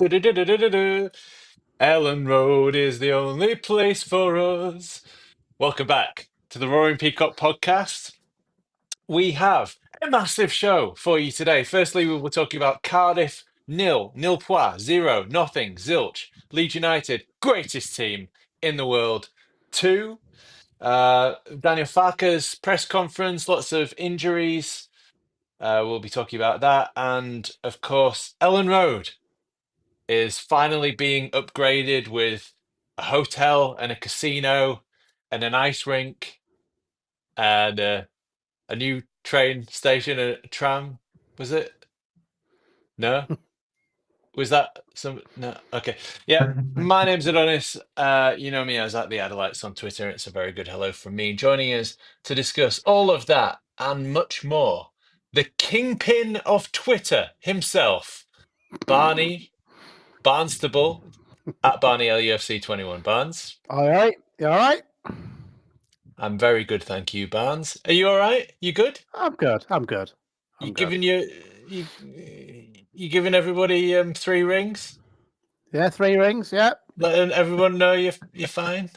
Du-du-du-du-du-du-du. Elland Road is the only place for us. Welcome back to the Roaring Peacock podcast. We have a massive show for you today. Firstly, we will talk about Cardiff nil pois, 0, nothing, zilch. Leeds United, greatest team in the world. 2, Daniel Farke's press conference, lots of injuries. We'll be talking about that. And of course, Elland Road is finally being upgraded with a hotel and a casino and an ice rink and a new train station, a tram. Was it? No? Was that some? No. Okay. Yeah. My name's Adonis. You know me as at the Adelites on Twitter. It's a very good hello from me. Joining us to discuss all of that and much more, the kingpin of Twitter himself, Barney Barnstable at Barney LUFC 21. Barnes. All right. You all right? I'm very good, thank you, Barnes. Are you all right? You good? I'm good. I'm good. You giving you giving everybody 3 rings? Yeah, 3 rings. Yeah. Letting everyone know you're fine.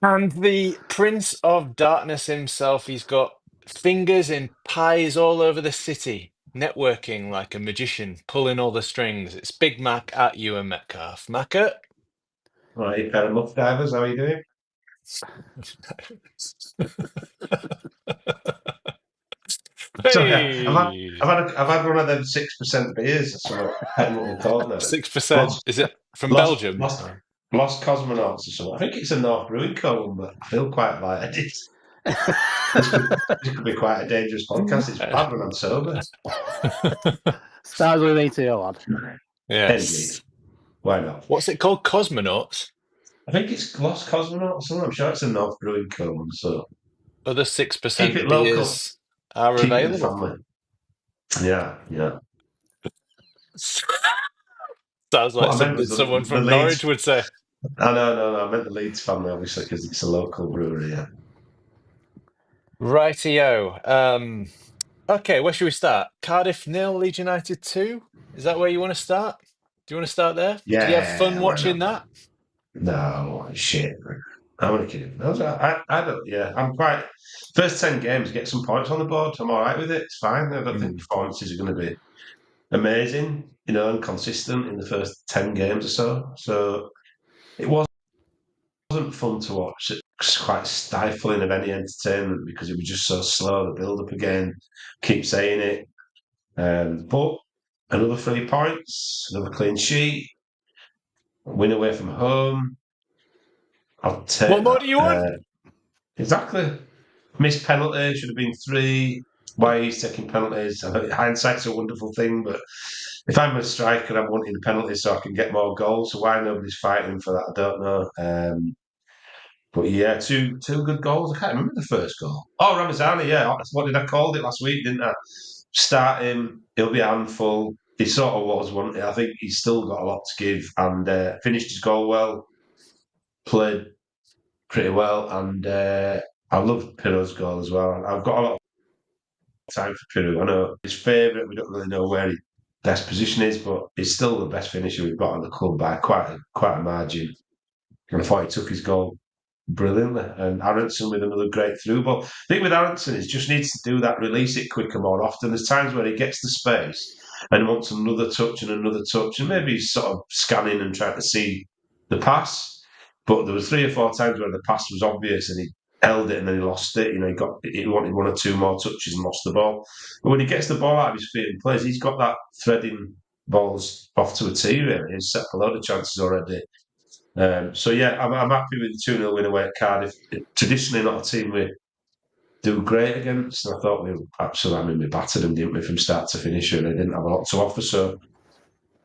And the Prince of Darkness himself, he's got fingers in pies all over the city, networking like a magician, pulling all the strings. It's Big Mac at you and Metcalf. Macca? Right, pair of muff divers, how are you doing? Sorry, Hey, I've had one of them 6% beers. So I don't know what they're called now. 6%. Is it from Lost, Belgium? Lost Cosmonauts or something. I think it's a North Brewing Co. but I feel quite like it. This could be quite a dangerous podcast. It's bad when I'm sober. Stars with ETO, lad. Yes. Why not? What's it called? Cosmonauts? I think it's Lost Cosmonauts or something. I'm sure it's a North Brewing Co. So Other 6% keep it local. beers are Keep it available. family. Yeah. Sounds like What I meant something was someone the from Leeds- Norwich would say. No. I meant the Leeds family, obviously, because it's a local brewery. Yeah. Rightio. Okay, where should we start? Cardiff 0, Leeds United 2? Is that where you want to start? Do you want to start there? Yeah. Did you have fun why watching not? that? No, shit. I'm only kidding. I don't. Yeah, I'm quite. First 10 games, get some points on the board. I'm all right with it. It's fine. I don't think performances are going to be amazing, and consistent in the first 10 games or so. So it wasn't fun to watch. It was quite stifling of any entertainment because it was just so slow. The build up again. Keep saying it. But another 3 points, another clean sheet, win away from home. I'll take What more that. do you want? Exactly. Missed penalty, should have been 3. Why he's taking penalties? I think hindsight's a wonderful thing, but if I'm a striker, I'm wanting the penalty so I can get more goals. So why nobody's fighting for that, I don't know. But yeah, two good goals. I can't remember the first goal. Oh, Ramazani, yeah. What did I call it last week, didn't I? Start him, he'll be a handful. He sort of was, wasn't he? I think he's still got a lot to give and finished his goal well, played pretty well, and I love Pirro's goal as well. I've got a lot of time for Pirro. I know his favourite. We don't really know where his best position is, but he's still the best finisher we've got in the club by quite a margin. And I thought he took his goal brilliantly. And Aronson with another great through ball. I think with Aronson, he just needs to do that, release it quicker more often. There's times where he gets the space and he wants another touch, and maybe he's sort of scanning and trying to see the pass. But there was 3 or 4 times where the pass was obvious and he held it and then he lost it. He wanted 1 or 2 more touches and lost the ball. But when he gets the ball out of his feet and plays, he's got that threading balls off to a tee, really. He's set a load of chances already. So yeah, I'm happy with the 2-0 win away at Cardiff. Traditionally not a team we do great against. And I thought we battered them, didn't we, from start to finish, and they didn't have a lot to offer. So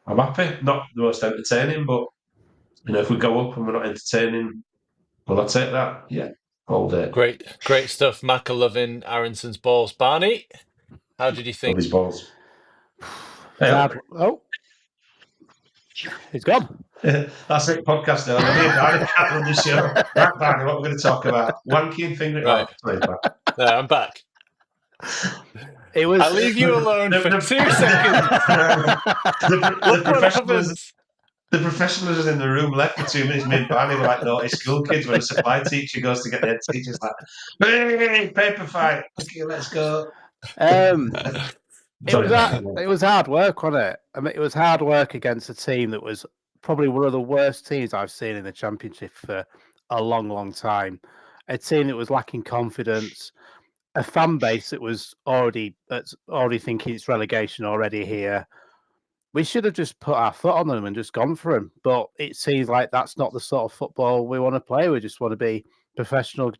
I'm happy. Not the most entertaining, but if we go up and we're not entertaining, well, I'll take that. Yeah, all day. Great stuff. Macca loving Aronson's balls. Barney, how did you think? Love his balls. Oh, he's gone. That's it, podcast now. I can't run the show. Right, Barney, what we're going to talk about? Wanky and finger it Right. out. I'm back. It was. I'll leave you alone for 2 seconds. Look what happens. The professionals in the room left for 2 minutes. Me and Barney were like naughty school kids when a supply teacher goes to get the head teacher's like, hey, paper fight. Okay, let's go. It was hard work, wasn't it? I mean, it was hard work against a team that was probably one of the worst teams I've seen in the Championship for a long, long time. A team that was lacking confidence, a fan base that was already thinking it's relegation already here. We should have just put our foot on them and just gone for them. But it seems like that's not the sort of football we want to play. We just want to be professional,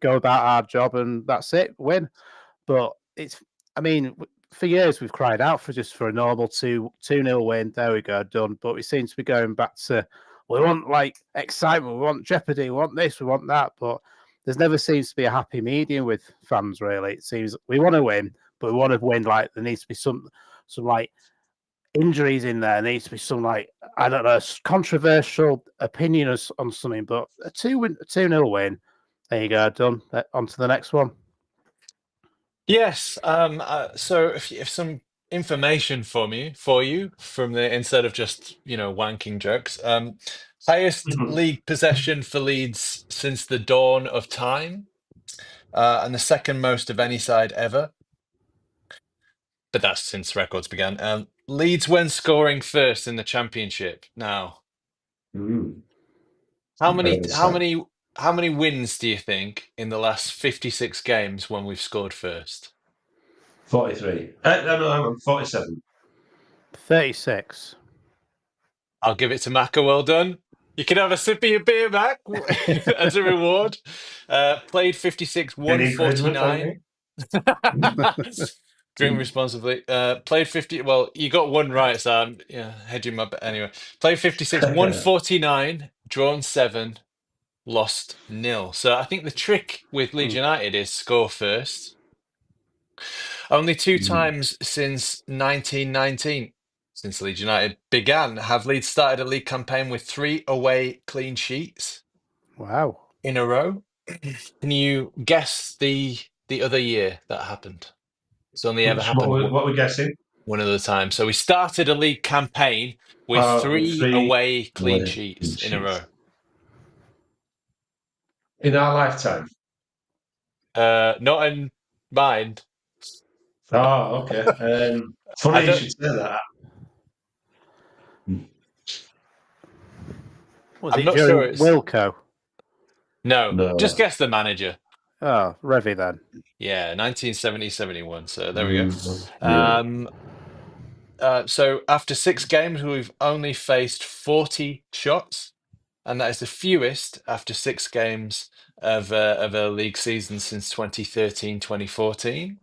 go about our job, and that's it, win. But for years we've cried out for a normal 2-0 win. There we go, done. But we seem to be going back to, we want like excitement, we want jeopardy, we want this, we want that. But there's never seems to be a happy medium with fans, really. It seems we want to win, but we want to win like there needs to be some like injuries in there. There needs to be some like, I don't know, controversial opinion on something. But a 2-0 win, there you go, done. On to the next one. Yes. So if some information for you from the instead of just wanking jokes. Highest league possession for Leeds since the dawn of time, and the second most of any side ever. But that's since records began. Leeds when scoring first in the Championship. Now, how many wins do you think in the last 56 games when we've scored first? 43. No, 47. 36. I'll give it to Macca. Well done. You can have a sip of your beer back as a reward. Played 56, won 49. Drink responsibly. Played 50. Well, you got one right, so I'm hedging my bet anyway. Played 56, won 49, drawn 7, lost 0. So I think the trick with Leeds United is score first. Only 2 times since 1919, since Leeds United began, have Leeds started a league campaign with 3 away clean sheets. Wow. In a row. Can you guess the other year that happened? It's only ever happened. What are we guessing? One other time. So we started a league campaign with 3 away clean sheets in a row. In our lifetime? Not in mine. Oh, okay. Funny you should say that. I'm not sure it's Wilco. No, just guess the manager. Oh, Revy then. Yeah, 1970-71. So there we go. So after 6 games, we've only faced 40 shots, and that is the fewest after 6 games of a league season since 2013-2014.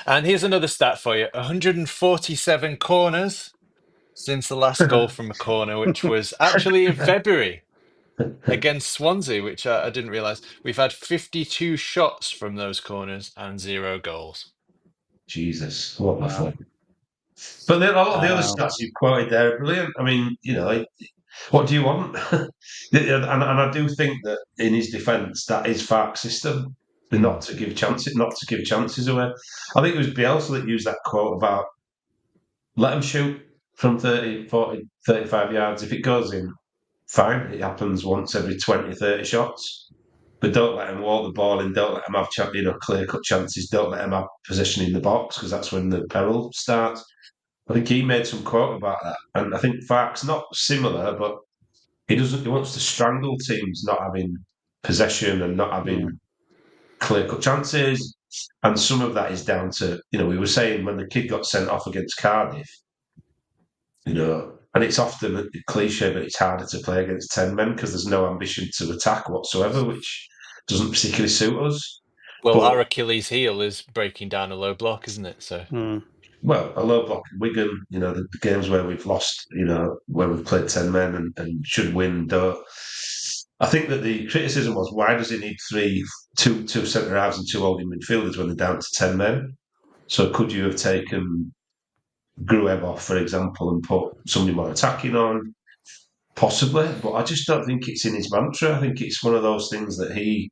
And here's another stat for you: 147 corners since the last goal from a corner, which was actually in February against Swansea, which I didn't realise. We've had 52 shots from those corners and 0 goals. Jesus, what a fun. But a lot of the other stats you've quoted there are brilliant. I mean, what do you want? and I do think that in his defence, that is Farke's system. Not to give chances away. I think it was Bielsa that used that quote about let them shoot from 30, 40, 35 yards. If it goes in, fine. It happens once every 20, 30 shots. But don't let them walk the ball in. Don't let them have clear-cut chances. Don't let them have possession in the box, because that's when the peril starts. I think he made some quote about that. And I think Farke's not similar, but he wants to strangle teams not having possession and not having clear-cut chances. And some of that is down to, we were saying when the kid got sent off against Cardiff, and it's often a cliche, but it's harder to play against 10 men because there's no ambition to attack whatsoever, which doesn't particularly suit us. Well, our Achilles heel is breaking down a low block, isn't it? So, well, a low block in Wigan, the games where we've lost, where we've played 10 men and should win, don't. I think that the criticism was, why does he need two centre halves and 2 holding midfielders when they're down to 10 men? So could you have taken Gruev off, for example, and put somebody more attacking on? Possibly, but I just don't think it's in his mantra. I think it's one of those things that he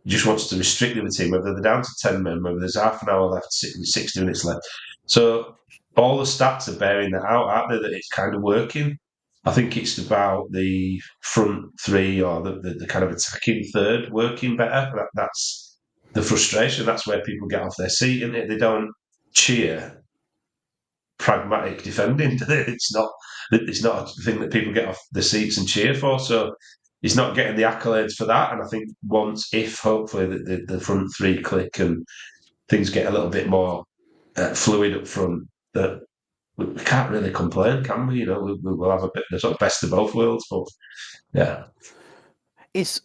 just wants to restrict the other team, whether they're down to 10 men, whether there's half an hour left, 60 minutes left. So all the stats are bearing that out, aren't they, that it's kind of working. I think it's about the front three or the kind of attacking third working better. That's the frustration. That's where people get off their seat, and they don't cheer pragmatic defending. It's not a thing that people get off the seats and cheer for. So he's not getting the accolades for that. And I think hopefully the front three click and things get a little bit more fluid up front, that we can't really complain, can we? We'll have a bit the sort of best of both worlds. But yeah, it's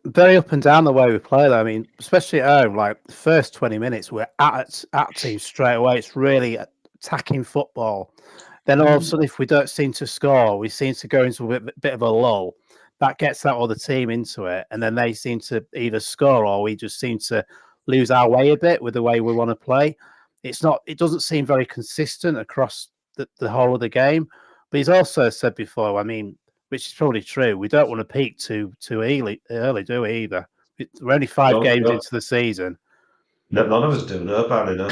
very up and down the way we play, though. I mean, especially at home, like the first 20 minutes, we're at teams straight away. It's really attacking football. Then all of a sudden, if we don't seem to score, we seem to go into a bit of a lull. That gets that other team into it, and then they seem to either score or we just seem to lose our way a bit with the way we want to play. It doesn't seem very consistent across the whole of the game. But he's also said before, I mean, which is probably true, we don't want to peak too early, do we, either? We're only 5 games into the season. None of us do, no, Barry, no.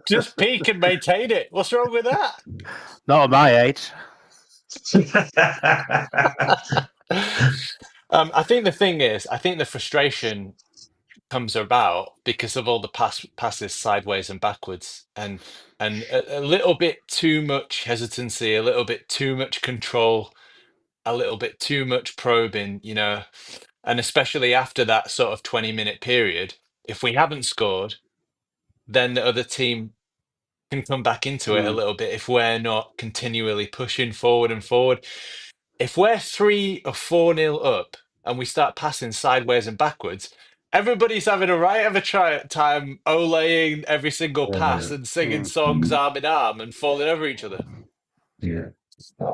Just peak and maintain it. What's wrong with that? Not at my age. I think the thing is, I think the frustration comes about because of all the passes sideways and backwards, and a little bit too much hesitancy, a little bit too much control, a little bit too much probing, and especially after that sort of 20-minute period, if we haven't scored, then the other team can come back into it a little bit if we're not continually pushing forward and forward. If we're 3 or 4-0 up and we start passing sideways and backwards, everybody's having a right of a time olaying every single pass and singing songs arm in arm and falling over each other. Yeah.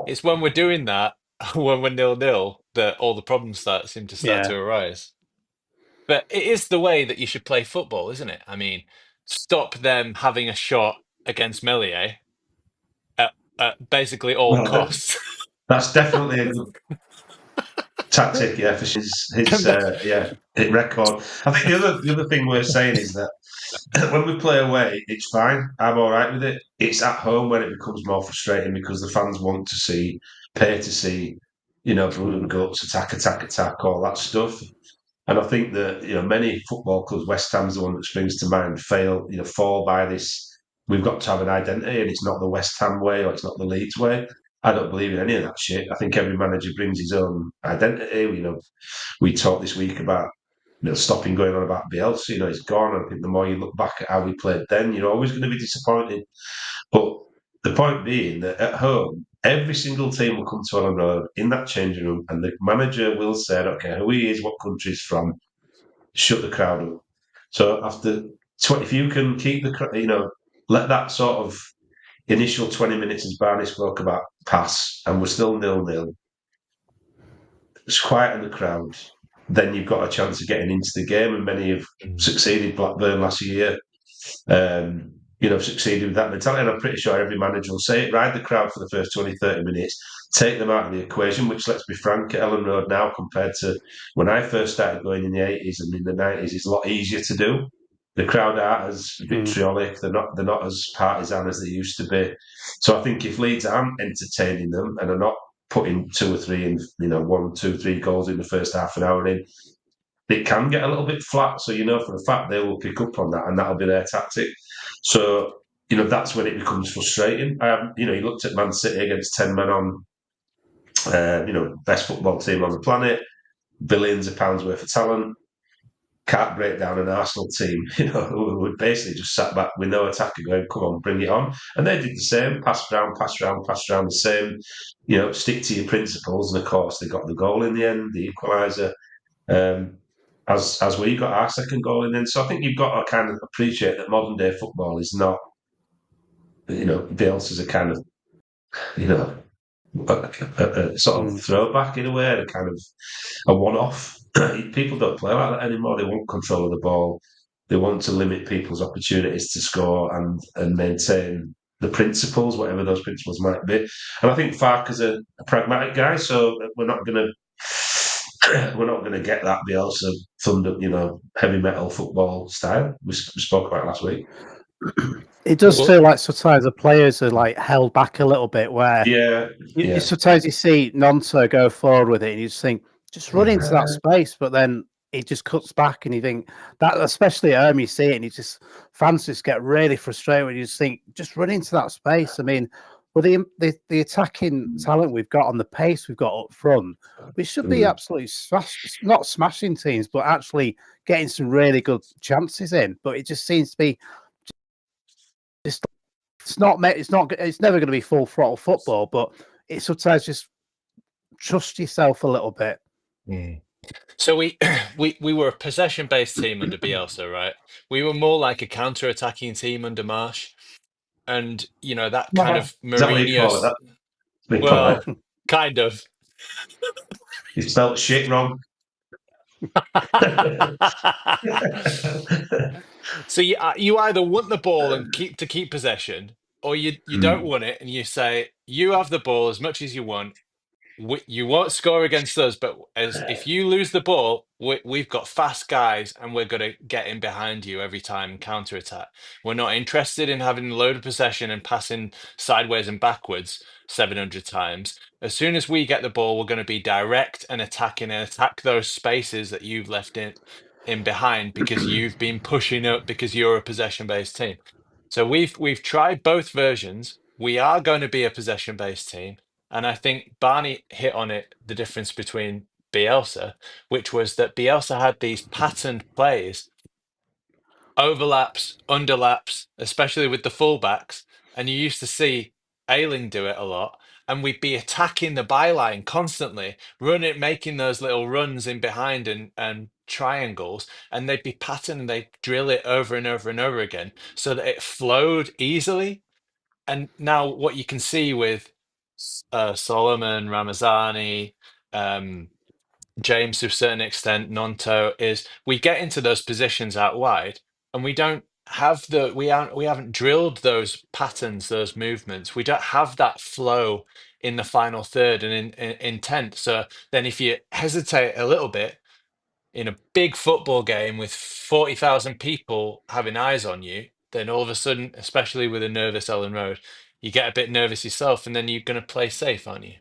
It's when we're doing that, when we're 0-0, that all the problems seem to start to arise. But it is the way that you should play football, isn't it? I mean, stop them having a shot against Melier at basically all costs. That's definitely a good tactic, for his hit record. I think the other thing we're saying is that when we play away, it's fine. I'm all right with it. It's at home when it becomes more frustrating because the fans want to pay to see, blood and guts, attack, all that stuff. And I think that many football clubs, West Ham's the one that springs to mind, fall by this. We've got to have an identity, and it's not the West Ham way or it's not the Leeds way. I don't believe in any of that shit. I think every manager brings his own identity. We talked this week about stopping going on about Bielsa. He's gone. I think the more you look back at how we played then, you're always going to be disappointed. But the point being that at home, every single team will come to Elland Road in that changing room, and the manager will say, I don't care who he is, what country he's from, shut the crowd up. So after if you can keep let that sort of initial 20 minutes, as Barney spoke about, pass, and we're still 0-0, it's quiet in the crowd, then you've got a chance of getting into the game, and many have succeeded. Blackburn last year, succeeded with that mentality, and I'm pretty sure every manager will say it. Ride the crowd for the first 20, 30 minutes, take them out of the equation, which, let's be frank, at Elland Road now compared to when I first started going in the 80s and in the 90s, is a lot easier to do. The crowd aren't as vitriolic, they're not as partisan as they used to be. So I think if Leeds aren't entertaining them and are not putting 2 or 3 in, 1, 2, 3 goals in the first half an hour in, it can get a little bit flat. So for a fact they will pick up on that, and that'll be their tactic. So that's when it becomes frustrating. You looked at Man City against 10 men on, best football team on the planet, billions of pounds worth of talent. Can't break down an Arsenal team, who would basically just sat back with no attacker going, come on, bring it on. And they did the same, pass around the same, stick to your principles. And of course, they got the goal in the end, the equaliser, as we got our second goal in the end. So I think you've got to kind of appreciate that modern day football is not, Bielsa's a kind of, a sort of throwback in a way, a kind of a one-off. People don't play like that anymore. They want control of the ball. They want to limit people's opportunities to score and maintain the principles, whatever those principles might be. And I think Farke's a pragmatic guy, so we're not going to we're not going to get that Bielsa thunder, heavy metal football style. We spoke about it last week. It does feel like sometimes the players are like held back a little bit. Where sometimes you see Nonto go forward with it, and you just think, just run into that space, but then he just cuts back, and you think that, especially at home, you see it, and fans just get really frustrated when you just think, just run into that space. I mean, with the attacking talent we've got on the pace we've got up front, we should be absolutely not smashing teams, but actually getting some really good chances in. But it just seems to be it's never going to be full throttle football, but it's sometimes just trust yourself a little bit. So we were a possession-based team under Bielsa, right? We were more like a counter-attacking team under Marsh, and that kind of Mourinho. Is that what you call it? Well, kind of. You spelled shit wrong. So you either want the ball and keep possession, or you don't want it, and you say you have the ball as much as you want. You won't score against us, but if you lose the ball, we've got fast guys, and we're going to get in behind you every time and counter attack. We're not interested in having a load of possession and passing sideways and backwards 700 times. As soon as we get the ball, we're going to be direct and attacking and attack those spaces that you've left in behind because you've been pushing up because you're a possession-based team. So we've tried both versions. We are going to be a possession-based team. And I think Barney hit on it, the difference between Bielsa, which was that Bielsa had these patterned plays, overlaps, underlaps, especially with the fullbacks. And you used to see Ayling do it a lot. And we'd be attacking the byline constantly, making those little runs in behind and triangles. And they'd be patterned and they'd drill it over and over and over again so that it flowed easily. And now what you can see with Solomon, Ramazani, James to a certain extent, Nonto, is we get into those positions out wide, and we don't have we haven't drilled those patterns, those movements. We don't have that flow in the final third and in intent. So then, if you hesitate a little bit in a big football game with 40,000 people having eyes on you, then all of a sudden, especially with a nervous Elland Road, you get a bit nervous yourself, and then you're going to play safe, aren't you?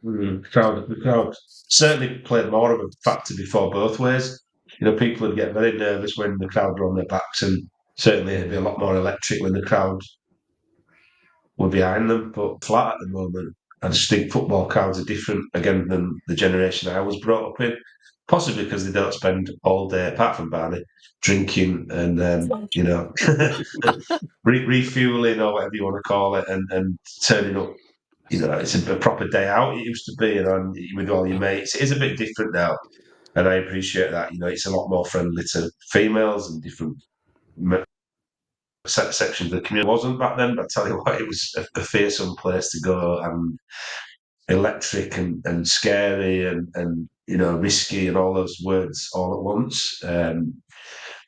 The crowd certainly played more of a factor before both ways. People would get very nervous when the crowd were on their backs, and certainly it'd be a lot more electric when the crowd were behind them. But flat at the moment, I just think football crowds are different again than the generation I was brought up in. Possibly because they don't spend all day, apart from Barney, drinking and refueling or whatever you want to call it, and turning up. It's a proper day out. It used to be, with all your mates. It is a bit different now, and I appreciate that. It's a lot more friendly to females and different sections of the community. It wasn't back then, but I tell you what, it was a fearsome place to go, and electric and scary and risky and all those words all at once.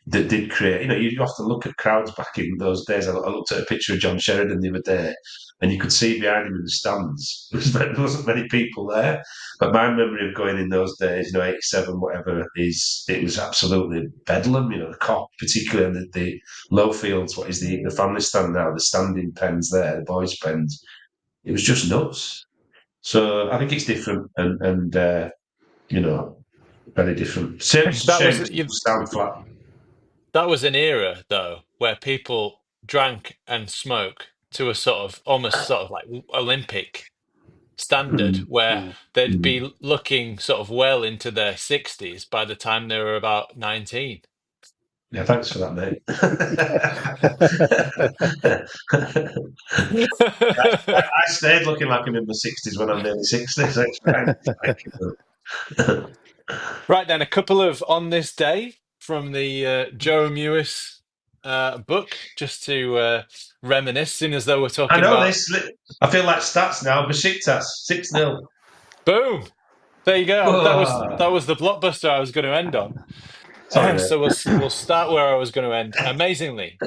That did create, you often look at crowds back in those days. I looked at a picture of John Sheridan the other day, and you could see behind him in the stands. There wasn't many people there, but my memory of going in those days, 87, whatever, it was absolutely bedlam. The Cop, particularly the low fields, what is the family stand now, the standing pens there, the boys' pens. It was just nuts. So I think it's different, and very different. Sound flat. That was an era, though, where people drank and smoked to a almost sort of like Olympic standard, where they'd be looking sort of well into their 60s by the time they were about 19. Yeah, thanks for that, mate. I stayed looking like I'm in my 60s when I'm nearly 60. Right then, a couple of on this day from the Joe Mewis book, just to reminiscing as though we're talking about. I feel like stats now. Besiktas 6-0. Boom! There you go. That was the blockbuster I was going to end on. So we'll start where I was going to end. Amazingly,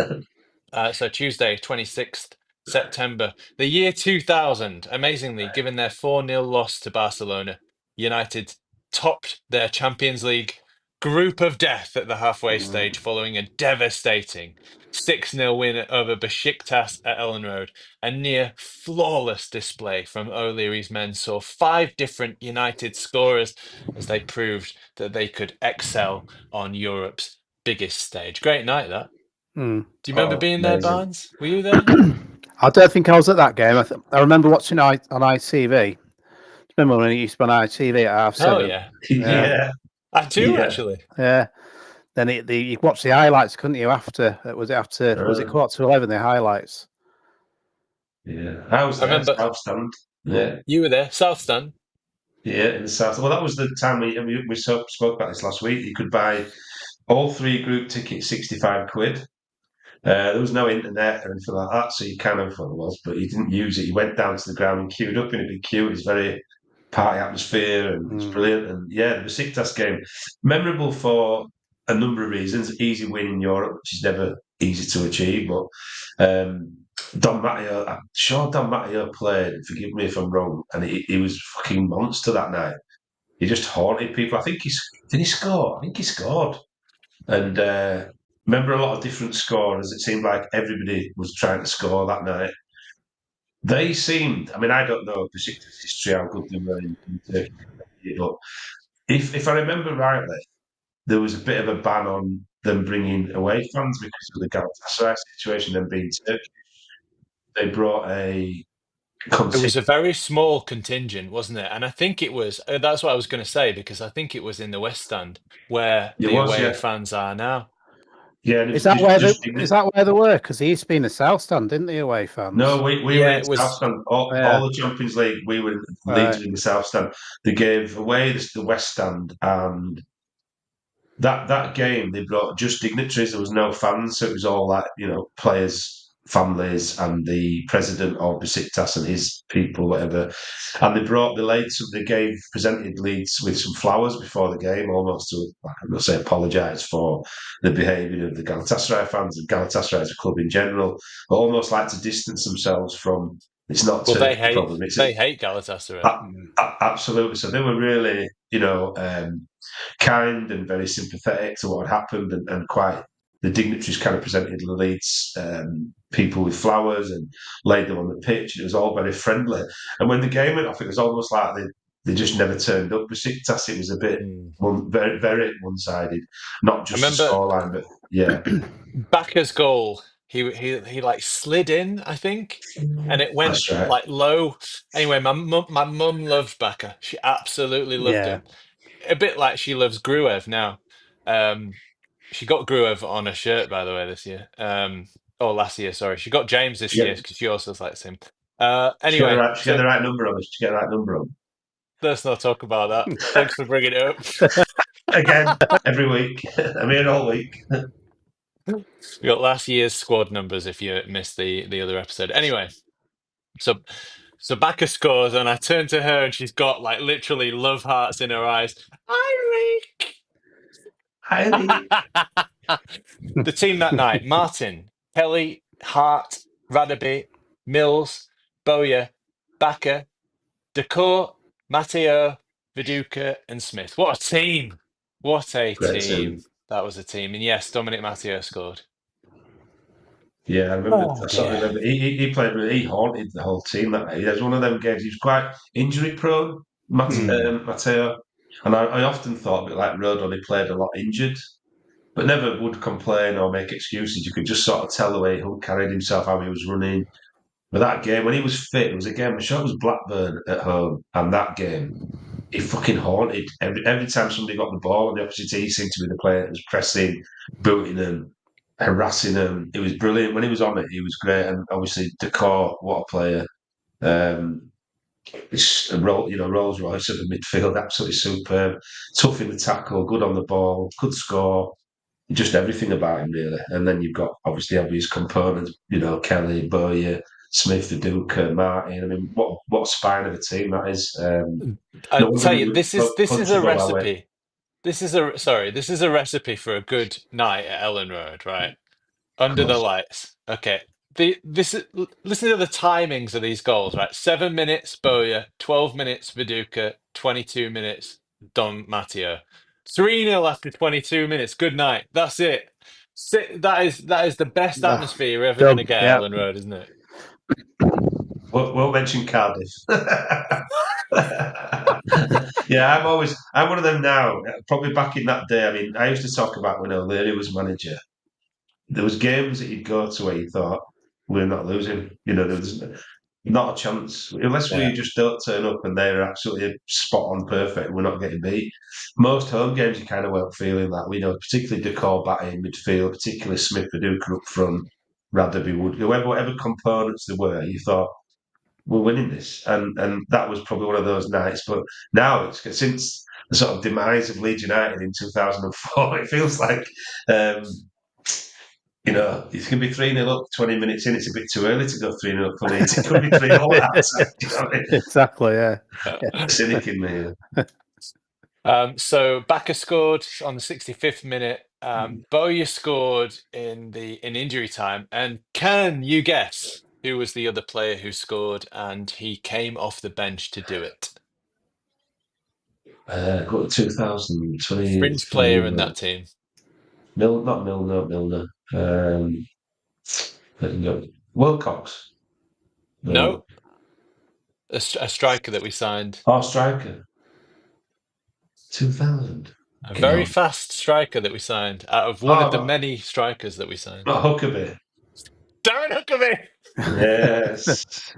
so Tuesday, 26th September. The year 2000, amazingly, given their 4-0 loss to Barcelona, United topped their Champions League group of death at the halfway stage following a devastating 6-0 win over Besiktas at Elland Road. A near flawless display from O'Leary's men saw 5 different United scorers as they proved that they could excel on Europe's biggest stage. Great night, that. Mm. Do you remember being there, amazing. Barnes? Were you there? I don't think I was at that game. I remember watching it on ITV. Remember when it used to be on ITV at 7:30? Oh, yeah. Yeah. I do, Yeah. actually. Yeah. Then you watched the highlights, couldn't you? After was it 1:15? The highlights. Yeah, I was there. remember- South Stand. Yeah, You were there, South Stand. yeah, in the south. Well, that was the time we spoke about this last week. You could buy all 3 group tickets, 65 quid. There was no internet or anything like that, so you kind of, well, it was, but you didn't use it. You went down to the ground and queued up in a big queue. It was very party atmosphere and it's brilliant. And yeah, the Besiktas game, memorable for a number of reasons. Easy win in Europe, which is never easy to achieve, but Don Matteo, I'm sure Don Matteo played, forgive me if I'm wrong, and he was a fucking monster that night. He just haunted people. I think did he score? I think he scored. And remember a lot of different scorers. It seemed like everybody was trying to score that night. They seemed, I mean, I don't know Besiktas history, how good they were in Turkey, but if I remember rightly, there was a bit of a ban on them bringing away fans because of the Galatasaray situation, them being Turkish. They brought a It was a very small contingent, wasn't it? And I think it was, that's what I was going to say, because I think it was in the West Stand where the away fans are now. Yeah, and Is that where they were? Because he used to be in the South Stand, didn't the away fans? No, we were in the South Stand. All the Champions League, we were Leeds in the South Stand. They gave away the West Stand, and that game they brought just dignitaries. There was no fans, so it was all like players, families, and the president of Besiktas and his people, whatever. And they presented Leeds with some flowers before the game, almost to, I'm not saying apologise for the behaviour of the Galatasaray fans and Galatasaray as a club in general, but almost like to distance themselves from. It's not they a problem. They hate Galatasaray. Absolutely. So they were really, kind and very sympathetic to what had happened, and quite the dignitaries kind of presented the Leeds people with flowers and laid them on the pitch. It was all very friendly. And when the game went off, it was almost like they just never turned up. Besiktas, it was a bit very, very one-sided. Not just the scoreline, but yeah. Baka's goal, he like slid in, I think, and it went like low. Anyway, my mum loved Baka. She absolutely loved him. A bit like she loves Gruev now. She got Gruev on a shirt, by the way, this year. Or last year, sorry. She got James this year because she also likes him. Anyway, she get the right number on us. She get the right number on. Let's not talk about that. Thanks for bringing it up. Again, every week. I'm here all week. We got last year's squad numbers if you missed the other episode. Anyway, so Baka scores, and I turn to her, and she's got like literally love hearts in her eyes. The team that night: Martin, Kelly, Hart, Radaby, Mills, Bowyer, Baka, Decor, Matteo, Viduka, and Smith. What a team! What a team! That was a team. And yes, Dominic Matteo scored. Yeah, I remember. Remember. He played. He haunted the whole team that night. It was one of them games. He was quite injury prone, Matteo, and I often thought a bit like Rodon. He played a lot injured, but never would complain or make excuses. You could just sort of tell the way he carried himself, how he was running. But that game, when he was fit, it was a game. I'm sure it was Blackburn at home, and that game, he fucking haunted. Every time somebody got the ball on the opposite team, he seemed to be the player that was pressing, booting them, harassing them. It was brilliant. When he was on it, he was great. And obviously, Decor, what a player. It's Rolls Royce of the midfield, absolutely superb. Tough in the tackle, good on the ball, could score. Just everything about him, really. And then you've got, obviously, obvious components, Kelly, Bowyer, Smith, Viduka, Martin. I mean, what spine of a team that is. I'll tell you, this is a recipe. This is a recipe for a good night at Elland Road, right? Under the lights. Okay. Listen to the timings of these goals, right? 7 minutes, Bowyer, 12 minutes, Viduka, 22 minutes, Don Matteo. 3-0 after 22 minutes. Good night. That's it. That is the best atmosphere you're ever going to Done. get at Yeah. Elland Road, isn't it? Won't mention Cardiff. Yeah, I'm one of them now. Probably back in that day. I mean, I used to talk about when O'Leary was manager. There was games that you'd go to where you thought we're not losing. There was not a chance unless we Yeah. just don't turn up and they're absolutely spot on perfect. We're not getting beat. Most home games you kind of weren't feeling that. We know, particularly Decor batting midfield, particularly Smith Viduka up front, Radaby Wood, whatever components there were. You thought we're winning this, and that was probably one of those nights. But now, since the sort of demise of Leeds United in 2004, it feels like it's going to be 3-0 up 20 minutes in. It's a bit too early to go 3-0 up for Leeds. It could be 3-0 at half-time. You know what I mean? Exactly. Yeah. Cynic in me. So Baka scored on the 65th minute. Bowyer scored in injury time. And can you guess who was the other player who scored? And he came off the bench to do it. 2020. Fringe player in that team. Not Milner. Wilcox. No, a striker that we signed. Oh, striker. 2000. A very fast striker that we signed out of one of the many strikers that we signed. Not Huckabee. Darren Huckabee! Yes.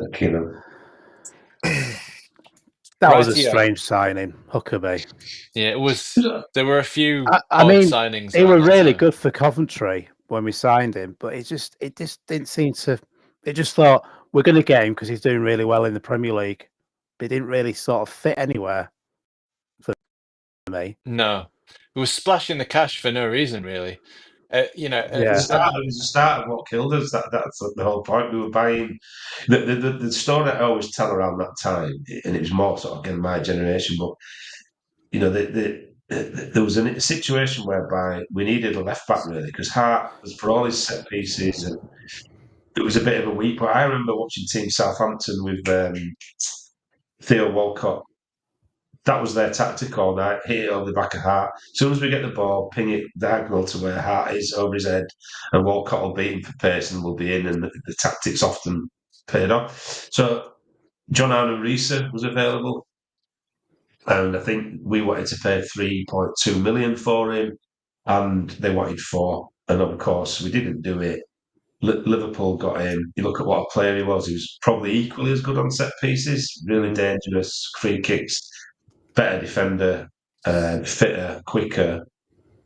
Okay. That was a strange signing, Huckabee. Yeah, it was. There were a few I mean, signings. He was really good for Coventry when we signed him, but it just didn't seem to. It just thought we're going to get him because he's doing really well in the Premier League, but he didn't really sort of fit anywhere for me. No, it was splashing the cash for no reason, really. It was the start of what killed us. That's the whole point. We were buying the story I always tell around that time, and it was more sort of again my generation. But there was a situation whereby we needed a left back really because Hart was for all his set pieces, and it was a bit of a weak. But I remember watching Team Southampton with Theo Walcott. That was their tactic all night, hit it over the back of Hart. As soon as we get the ball, ping it diagonal to where Hart is over his head, and Walcott will beat him for pace and we'll be in, and the tactics often paid off. So John Arne Riise was available, and I think we wanted to pay 3.2 million for him, and they wanted 4. And of course, we didn't do it. Liverpool got him. You look at what a player he was probably equally as good on set pieces, really dangerous, free kicks, better defender, fitter, quicker.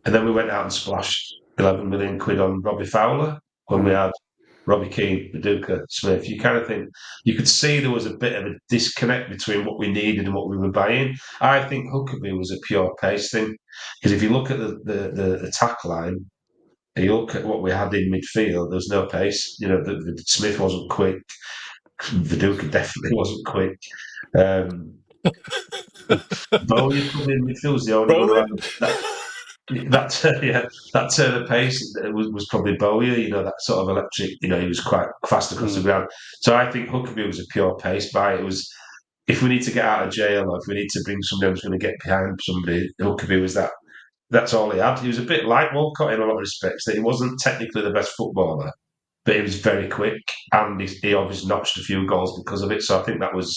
And then we went out and splashed 11 million quid on Robbie Fowler when we had Robbie Keane, Viduka, Smith. You kind of think, you could see there was a bit of a disconnect between what we needed and what we were buying. I think Huckabee was a pure pace thing. Because if you look at the attack line, and you look at what we had in midfield, there's no pace. The Smith wasn't quick. Viduka definitely wasn't quick. Bowyer coming in midfield was the only one that turn of pace was probably Bowyer. That sort of electric. He was quite fast across the ground. So I think Huckabee was a pure pace buy. It was if we need to get out of jail or if we need to bring somebody who's going to get behind somebody, Huckabee was that. That's all he had. He was a bit like Walcott in a lot of respects. That he wasn't technically the best footballer, but he was very quick, and he obviously notched a few goals because of it. So I think that was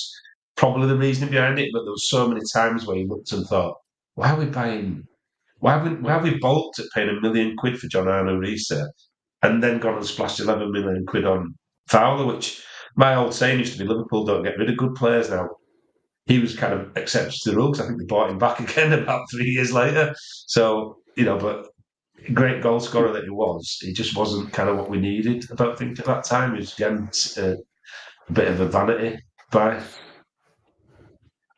probably the reasoning behind it. But there were so many times where you looked and thought, "Why are we buying? Why have we balked at paying £1 million for John Arne Riise, and then gone and splashed 11 million quid on Fowler?" Which my old saying used to be, "Liverpool don't get rid of good players now." He was kind of accepted to the rules. I think they bought him back again about 3 years later. So, but great goal scorer that he was, he just wasn't kind of what we needed, I don't think, at that time. He was, again, a bit of a vanity buy.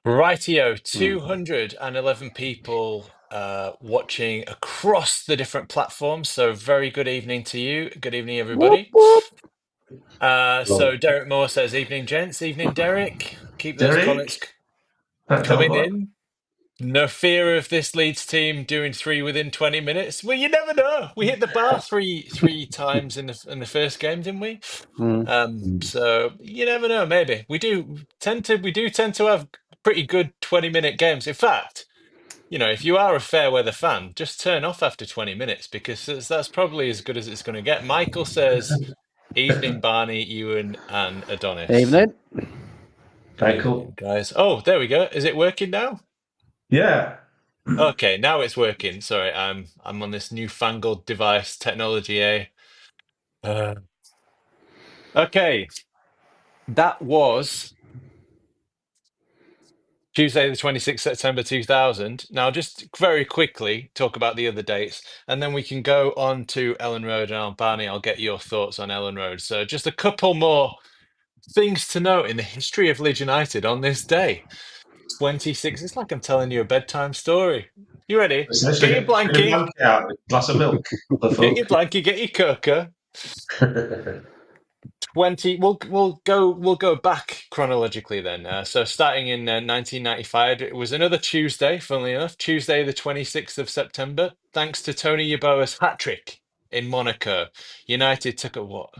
Rightio, 211 people watching across the different platforms. So very good evening to you. Good evening, everybody. Whoop, whoop. So Derek Moore says, "Evening, gents. Evening, Derek. Keep those Derek? comments coming in. No fear of this Leeds team doing 3 within 20 minutes. Well, you never know. We hit the bar three times in the first game, didn't we? So you never know. Maybe we do tend to have pretty good 20-minute games. In fact, if you are a fair weather fan, just turn off after 20 minutes because that's probably as good as it's going to get. Michael says, "Evening, Barney, Ewan, and Adonis." Evening. Good Michael. evening, guys. Oh, there we go. Is it working now? Yeah. Okay, now it's working. Sorry, I'm on this newfangled device technology, eh? Okay, that was Tuesday, the 26th September 2000. Now, just very quickly talk about the other dates, and then we can go on to Elland Road. And Barney, I'll get your thoughts on Elland Road. So, just a couple more things to note in the history of Leeds United on this day. 26. It's like I'm telling you a bedtime story. You ready? Let's Get your get a blankie. blanket out, a glass of milk. Get your blankie. Get your cocoa. 20. We'll go back chronologically then. So starting in 1995, it was another Tuesday. Funnily enough, Tuesday the 26th of September. Thanks to Tony Yeboah's hat trick in Monaco, United took a what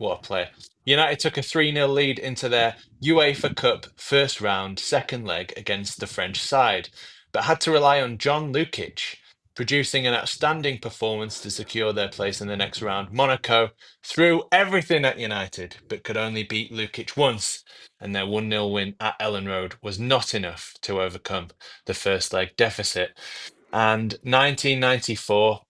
a play. United took a 3-0 lead into their UEFA Cup first round second leg against the French side, but had to rely on John Lukic producing an outstanding performance to secure their place in the next round. Monaco threw everything at United, but could only beat Lukic once, and their 1-0 win at Elland Road was not enough to overcome the first leg deficit. And 1994,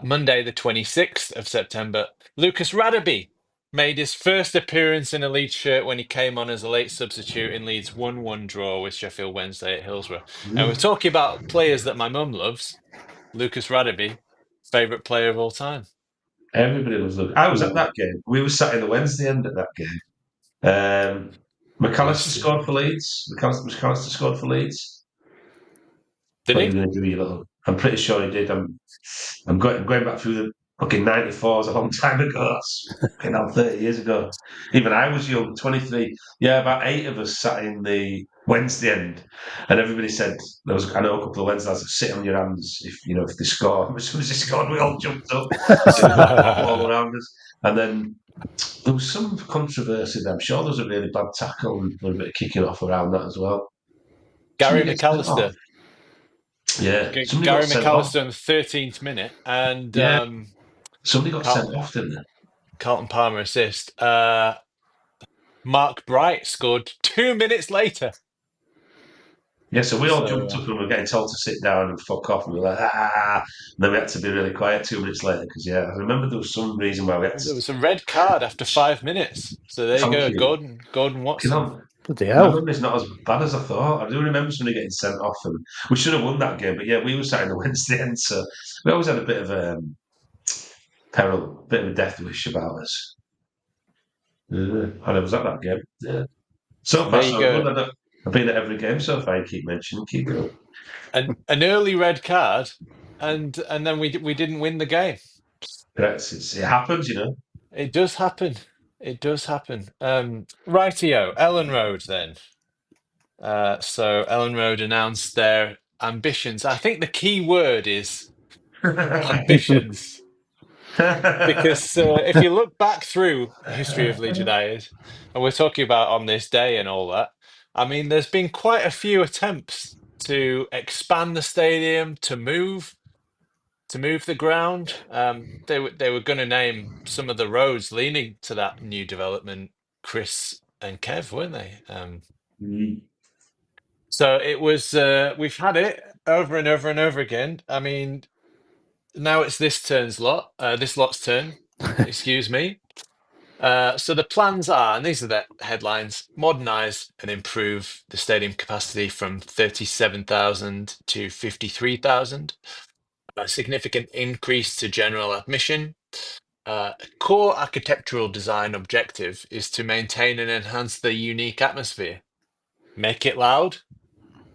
Monday, the 26th of September, Lucas Radebe made his first appearance in a Leeds shirt when he came on as a late substitute in Leeds' 1-1 draw with Sheffield Wednesday at Hillsborough. And we're talking about players that my mum loves. Lucas Radebe, favourite player of all time. Everybody was looking. I was at that game. We were sat in the Wednesday end at that game. McAllister scored for Leeds. McAllister scored for Leeds. Did he? Going to do your little. I'm pretty sure he did. I'm going back through the fucking 94s a long time ago. That's fucking now 30 years ago. Even I was young, 23. Yeah, about 8 of us sat in the Wednesday end, and everybody said I know a couple of Wednesdays that sit on your hands if they score. As soon as they scored, we all jumped up. All around us, and then there was some controversy there. I'm sure there was a really bad tackle and a little bit of kicking off around that as well. Gary Somebody gets sent off. McAllister. Yeah, somebody Gary got sent off. McAllister in the 13th minute, and Yeah. Somebody got sent off, didn't they? Carlton Palmer assist. Mark Bright scored 2 minutes later. Yeah, so we all jumped up and were getting told to sit down and fuck off, and we were like, ah. And then we had to be really quiet 2 minutes later because, I remember there was some reason why we had to. There was a red card after 5 minutes. So there you go, Gordon Watson. Bloody My hell. memory's not as bad as I thought. I do remember somebody getting sent off, and we should have won that game. But yeah, we were sat in the Wednesday end, so we always had a bit of a peril, a bit of a death wish about us. And I was at that game. Yeah. So far, so good. I've been at every game so far. You keep mentioning, keep going. An early red card, and then we didn't win the game. It happens, It does happen. It does happen. Rightio, Elland Road then. So Elland Road announced their ambitions. I think the key word is ambitions. Because if you look back through the history of Leeds United, and we're talking about on this day and all that, I mean, there's been quite a few attempts to expand the stadium, to move the ground. They were going to name some of the roads leading to that new development Chris and Kev, weren't they? So it was. We've had it over and over and over again. I mean, now it's this lot's turn. Excuse me. So the plans are, and these are the headlines: modernise and improve the stadium capacity from 37,000 to 53,000. A significant increase to general admission. Core architectural design objective is to maintain and enhance the unique atmosphere. Make it loud.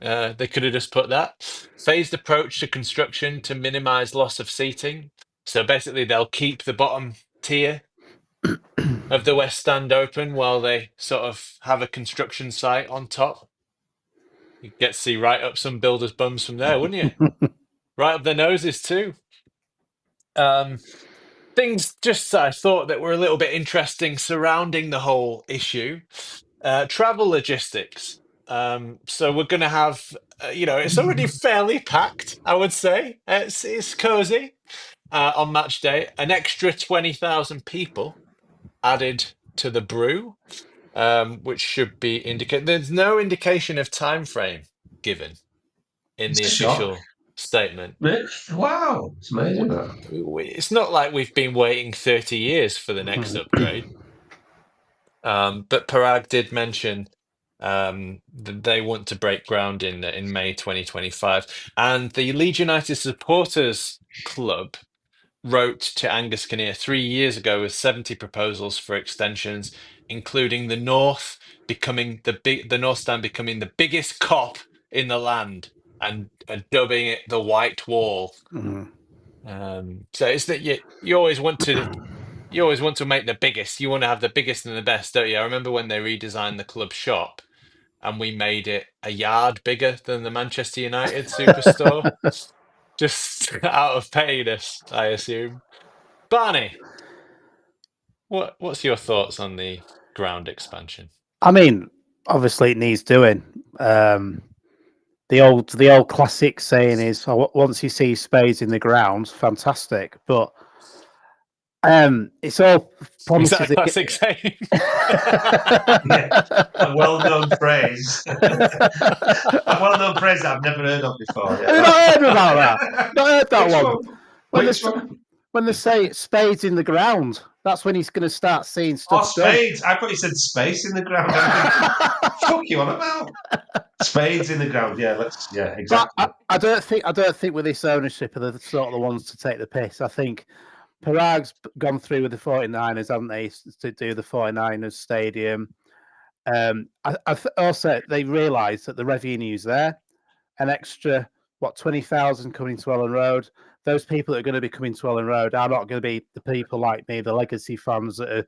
They could have just put that. Phased approach to construction to minimise loss of seating. So basically, they'll keep the bottom tier of the West Stand open while they sort of have a construction site on top. You'd get to see right up some builders' bums from there, wouldn't you? Right up their noses too. Things just I thought that were a little bit interesting surrounding the whole issue. Travel logistics. So we're going to have, it's already fairly packed, I would say. It's cozy on match day. An extra 20,000 people added to the brew, which should be indicated. There's no indication of time frame given in the It's a shock. official statement. Wow, it's amazing. That. It's not like we've been waiting 30 years for the next upgrade. But Parag did mention that they want to break ground in May 2025. And the Leeds United Supporters Club wrote to Angus Kinnear 3 years ago with 70 proposals for extensions, including the North North Stand becoming the biggest cop in the land and dubbing it the White Wall. So it's that you always want to make the biggest. You want to have the biggest and the best, don't you? I remember when they redesigned the club shop and we made it a yard bigger than the Manchester United Superstore. Just out of pettiness, I assume. Barney, what's your thoughts on the ground expansion? I mean, obviously it needs doing. The old classic saying is, once you see spades in the ground, fantastic. But it's all promises. Is that a classic saying? Yeah, a well-known phrase. A well-known phrase I've never heard of before. Have you not heard about that? Not heard that one. When they say spades in the ground, that's when he's going to start seeing stuff. Oh, spades! I thought you said space in the ground. Fuck you on about spades in the ground. Yeah, exactly. I don't think with this ownership are the sort of the ones to take the piss. I think Parag's gone through with the 49ers, haven't they, to do the 49ers stadium. Also, they realised that the revenue's there. An extra, 20,000 coming to Elland Road. Those people that are going to be coming to Elland Road are not going to be the people like me, the legacy fans that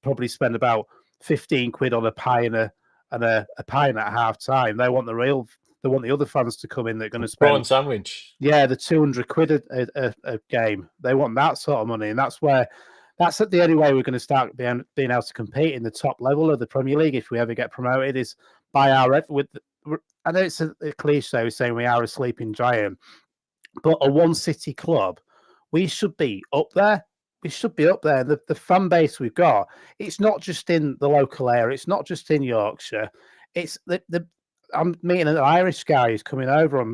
probably spend about 15 quid on a pie and a pint at half time. They want the other fans to come in that are going to spend prawn sandwich. Yeah, the 200 quid a game. They want that sort of money, and that's the only way we're going to start being able to compete in the top level of the Premier League if we ever get promoted is by I know it's a cliche saying we are a sleeping giant, but a one city club, we should be up there. We should be up there. The fan base we've got, it's not just in the local area. It's not just in Yorkshire. It's I'm meeting an Irish guy who's coming over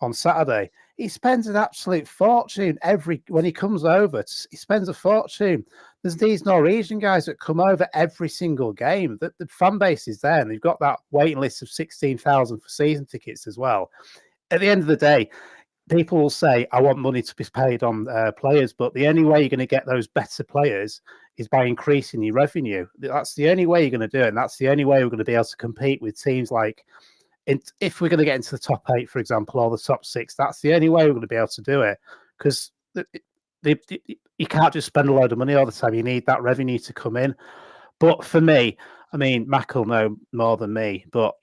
on Saturday. He spends an absolute fortune when he comes over. He spends a fortune. There's these Norwegian guys that come over every single game. The fan base is there, and they've got that waiting list of 16,000 for season tickets as well. At the end of the day, people will say, I want money to be paid on players, but the only way you're going to get those better players is by increasing your revenue. That's the only way you're going to do it, and that's the only way we're going to be able to compete with teams like, if we're going to get into the top 8, for example, or the top 6, that's the only way we're going to be able to do it, because you can't just spend a load of money all the time. You need that revenue to come in. But for me, I mean, Mac will know more than me, but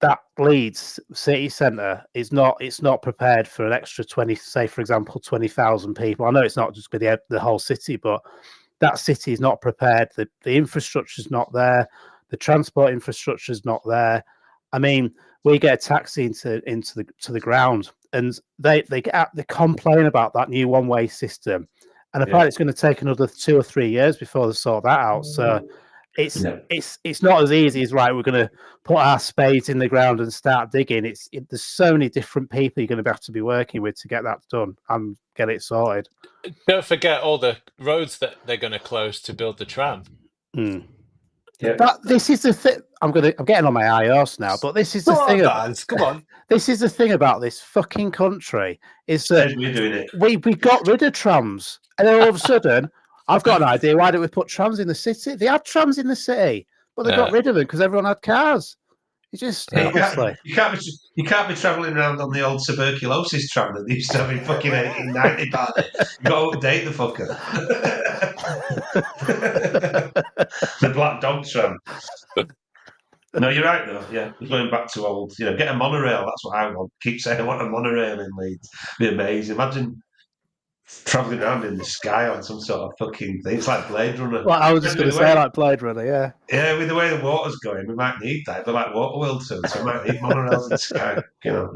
that Leeds city centre it's not prepared for an extra 20, say for example, 20,000 people. I know it's not just with the whole city, but that city is not prepared. The infrastructure is not there. The transport infrastructure is not there. I mean, we get a taxi into the ground, and they complain about that new one-way system, and apparently it's going to take another 2 or 3 years before they sort that out. So it's not as easy as, right, we're going to put our spades in the ground and start digging. There's so many different people you're going to have to be working with to get that done and get it sorted. Don't forget all the roads that they're going to close to build the tram. Yeah. This is the thing. I'm getting on my high horse now, but this is the thing. Come on. This is the thing about this fucking country is that we got rid of trams, and then all of a sudden, I've got an idea. Why don't we put trams in the city? They had trams in the city, but they got rid of them because everyone had cars. You just honestly, you can't be travelling around on the old tuberculosis tram that they used to have in fucking 1890. You've got to update the fucker. The black dog tram. No, you're right though. Yeah, we're going back to old. Get a monorail. That's what I want. Keep saying I want a monorail in Leeds. Be amazing. Imagine travelling around in the sky on some sort of fucking thing. It's like Blade Runner. Well, I was just With going to the say way, like Blade Runner, yeah. yeah, with the way the water's going, we might need that. They're like water world soon, so we might need monorails in the sky. Yeah.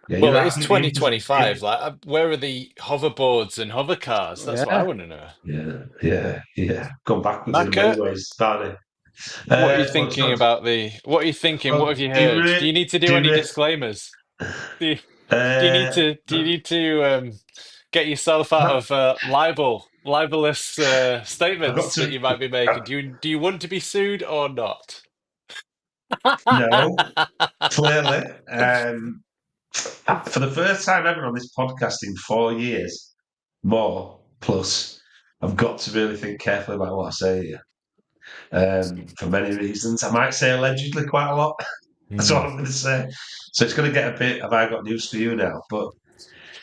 Yeah, Well, you're it's absolutely. 2025. Like, where are the hoverboards and hover cars? That's what I Yeah. want to know. Yeah. Gone backwards in many Macca, ways, Barney. what are you Well, it's thinking not. about the? What are you thinking? What have Well, you heard? Do you need to do any re- disclaimers? Do you, do you need uh, to? Do you need to get yourself out no, of libelous I've got statements that to. you might be making? Uh, Do you want to be sued or not? no, clearly. For the first time ever on this podcast in 4 years, more plus, I've got to really think carefully about what I say here. For many reasons. I might say allegedly quite a lot. That's all Hmm. I'm going to say. So it's going to get a bit, have I got news for you now? But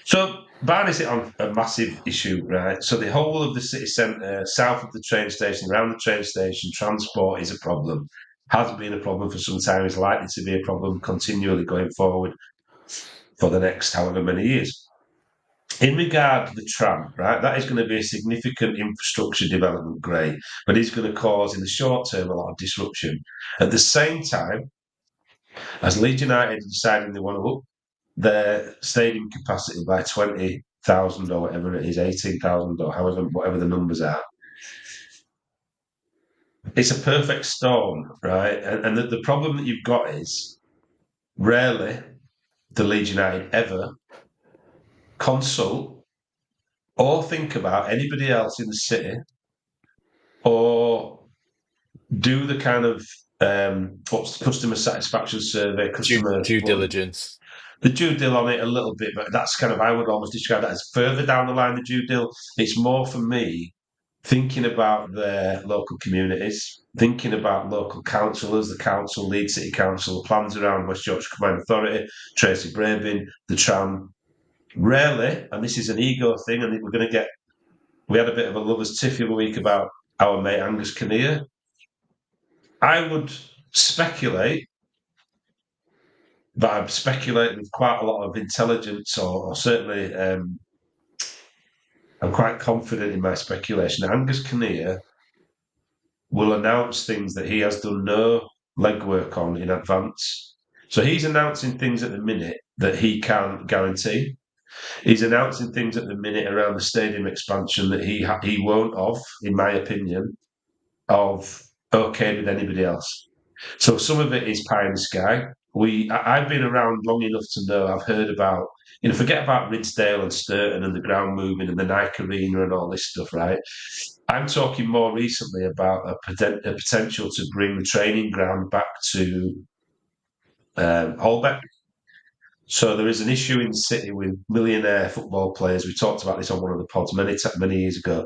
so Barney's hit on a massive issue, right? So the whole of the city centre, south of the train station, around the train station, transport is a problem. Has been a problem for some time, is likely to be a problem continually going forward for the next however many years. In regard to the tram, right, that is going to be a significant infrastructure development, great, but it's going to cause in the short term a lot of disruption. At the same time, as Leeds United deciding they want to up their stadium capacity by 20,000 or whatever it is, 18,000 or however, whatever the numbers are, it's a perfect storm, right? And the problem that you've got is rarely the Leeds United ever consult or think about anybody else in the city or do the kind of what's the customer satisfaction survey, Due diligence. the due deal on it a little bit, but that's kind of, I would almost describe that as further down the line, the due deal. It's more for me thinking about their local communities, thinking about local councillors, the council, Leeds City Council, plans around West Yorkshire Combined Authority, Tracy Brabin, the tram. Rarely, and this is an ego thing, and we had a bit of a lover's tiff the other week about our mate Angus Kinnear. I would speculate, but I'm speculating with quite a lot of intelligence, or certainly I'm quite confident in my speculation. Angus Kinnear will announce things that he has done no legwork on in advance. So he's announcing things at the minute that he can't guarantee. He's announcing things at the minute around the stadium expansion that he won't have, in my opinion, of okay with anybody else. So some of it is pie in the sky. I've been around long enough to know, I've heard about, forget about Ridsdale and Sturton and the ground moving and the Nike Arena and all this stuff, right? I'm talking more recently about a potential to bring the training ground back to Holbeck. So there is an issue in the city with millionaire football players. We talked about this on one of the pods many years ago.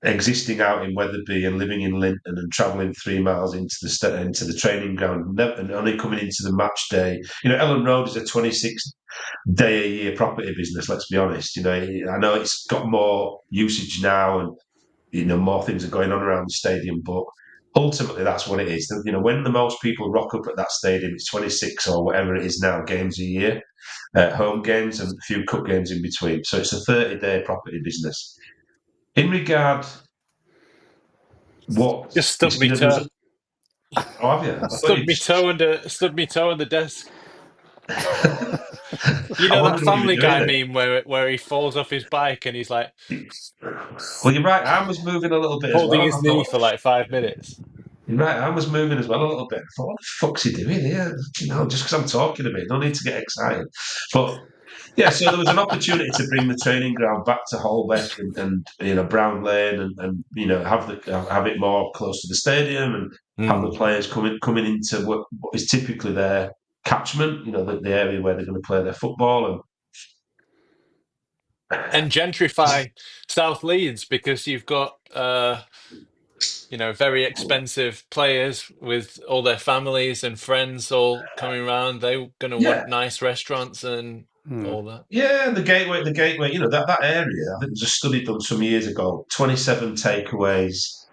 Existing out in Wetherby and living in Linton and travelling 3 miles into the training ground and only coming into the match day. Elland Road is a 26-day-a-year property business. Let's be honest. I know it's got more usage now, and more things are going on around the stadium, but ultimately that's what it is. When the most people rock up at that stadium, it's 26 or whatever it is now games a year, home games and a few cup games in between. So it's a 30-day property business. In regard, what Just stubbed it's me going to toe. do? Oh, have you? I thought Stubbed you. me toe under stubbed me toe on the desk. You I know that wondered what you Family were doing Guy then. meme where he falls off his bike and he's like Well, you're right. I was moving a little bit as holding well. his I knee thought, for like 5 minutes. you're right. I was moving as well a little bit. I thought, what the fuck's he doing here? Just because I'm talking a bit, no need to get excited. But yeah, so there was an opportunity to bring the training ground back to Holbeck and Brown Lane and have it more close to the stadium and have the Mm. players coming into what is typically their catchment. The area where they're going to play their football And gentrify South Leeds because you've got very expensive players with all their families and friends all coming around. They're going to want yeah. nice restaurants and all that. Yeah, the gateway, that area. I think there's a study done some years ago. 27 takeaways,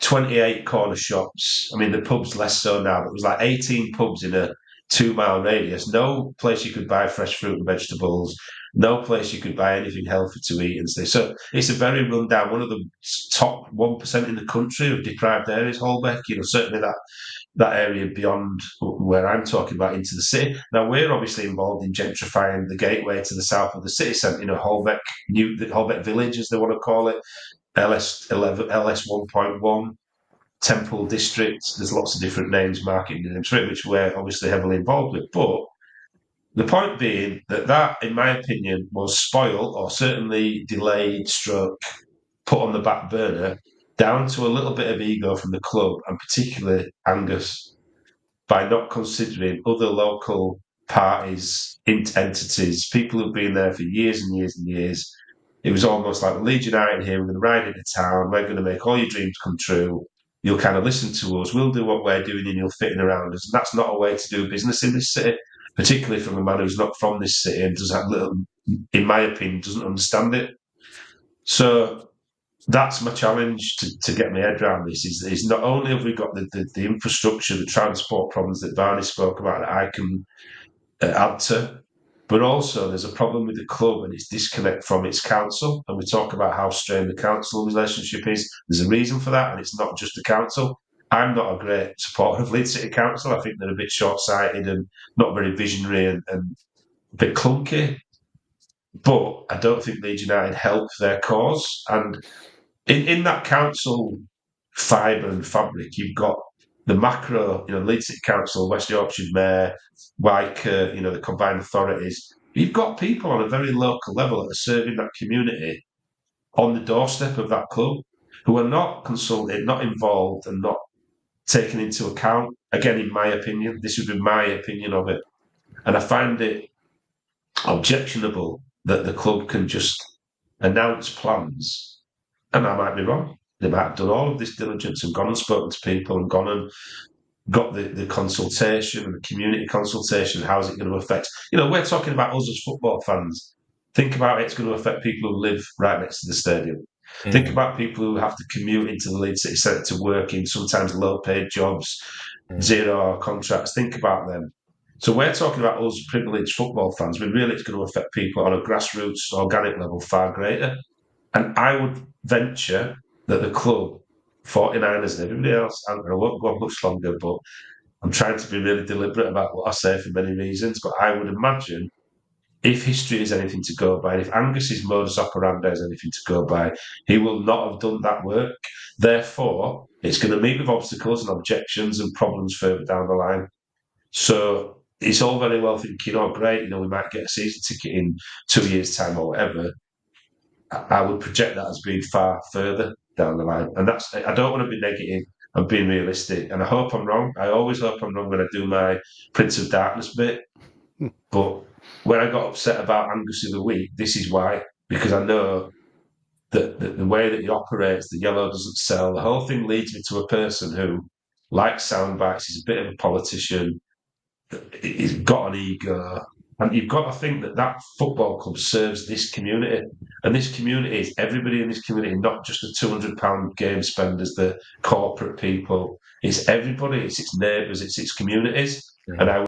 28 corner shops. I mean, the pubs less so now, but it was like 18 pubs in a 2 mile radius. No place you could buy fresh fruit and vegetables. No place you could buy anything healthy to eat and stuff. So it's a very rundown, one of the top 1% in the country of deprived areas, Holbeck. Certainly that area beyond where I'm talking about into the city. Now, we're obviously involved in gentrifying the gateway to the south of the city centre, Holbeck, Holbeck Village, as they want to call it, LS11, LS 1.1, Temple District. There's lots of different names, marketing names for it, which we're obviously heavily involved with. But the point being that, in my opinion, was spoiled or certainly delayed, stroke, put on the back burner, down to a little bit of ego from the club, and particularly Angus, by not considering other local parties, entities, people who've been there for years and years and years. It was almost like Leeds United here, we're going to ride into town, we're going to make all your dreams come true. You'll kind of listen to us, we'll do what we're doing, and you'll fit in around us. And that's not a way to do business in this city, particularly from a man who's not from this city and does have little, in my opinion, doesn't understand it. So that's my challenge to get my head around this is not only have we got the infrastructure, the transport problems that Barney spoke about that I can add to, but also there's a problem with the club and its disconnect from its council. And we talk about how strained the council relationship is. There's a reason for that, and it's not just the council. I'm not a great supporter of Leeds City Council. I think they're a bit short-sighted and not very visionary and a bit clunky. But I don't think Leeds United help their cause. And in that council fibre and fabric, you've got the macro, Leeds City Council, West Yorkshire Mayor, IYKYK, the combined authorities. You've got people on a very local level that are serving that community on the doorstep of that club who are not consulted, not involved, and not taken into account. Again, in my opinion, this would be my opinion of it. And I find it objectionable that the club can just announce plans, and I might be wrong. They might have done all of this diligence and gone and spoken to people and gone and got the consultation and the community consultation. How's it going to affect? We're talking about us as football fans. Think about it, it's going to affect people who live right next to the stadium. Think about people who have to commute into the Leeds City Centre to work in sometimes low-paid jobs, 0-hour contracts. Think about them. So we're talking about us privileged football fans, but really it's going to affect people on a grassroots, organic level far greater. And I would venture that the club, 49ers and everybody else, I won't go on much longer, but I'm trying to be really deliberate about what I say for many reasons. But I would imagine if history is anything to go by, if Angus's modus operandi is anything to go by, he will not have done that work. Therefore, it's going to meet with obstacles and objections and problems further down the line. So it's all very well thinking, great, we might get a season ticket in 2 years' time or whatever. I would project that as being far further down the line. And I don't want to be negative. I'm being realistic. And I hope I'm wrong. I always hope I'm wrong when I do my Prince of Darkness bit. But when I got upset about Angus of the week, this is why. Because I know that the way that he operates, the yellow doesn't sell. The whole thing leads me to a person who likes sound bites. He's a bit of a politician. He's got an ego. And you've got to think that football club serves this community. And this community is everybody in this community, not just the £200 game spenders, the corporate people. It's everybody. It's its neighbours. It's its communities. Yeah. And I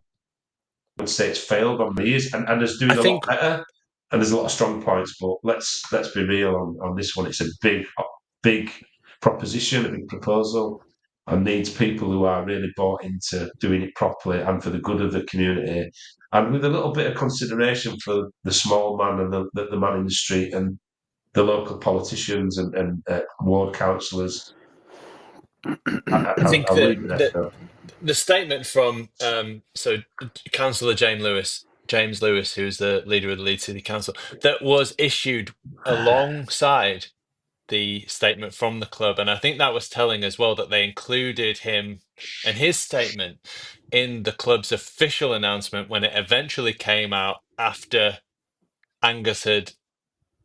would say it's failed on these. And it's doing a lot better. And there's a lot of strong points. But let's be real on this one. It's a big proposition, a big proposal. And needs people who are really bought into doing it properly and for the good of the community, and with a little bit of consideration for the small man and the man in the street and the local politicians and ward councillors. I think the statement from Councillor James Lewis, who's the leader of the Leeds City Council, that was issued alongside the statement from the club, and I think that was telling as well that they included him and his statement in the club's official announcement when it eventually came out after Angus had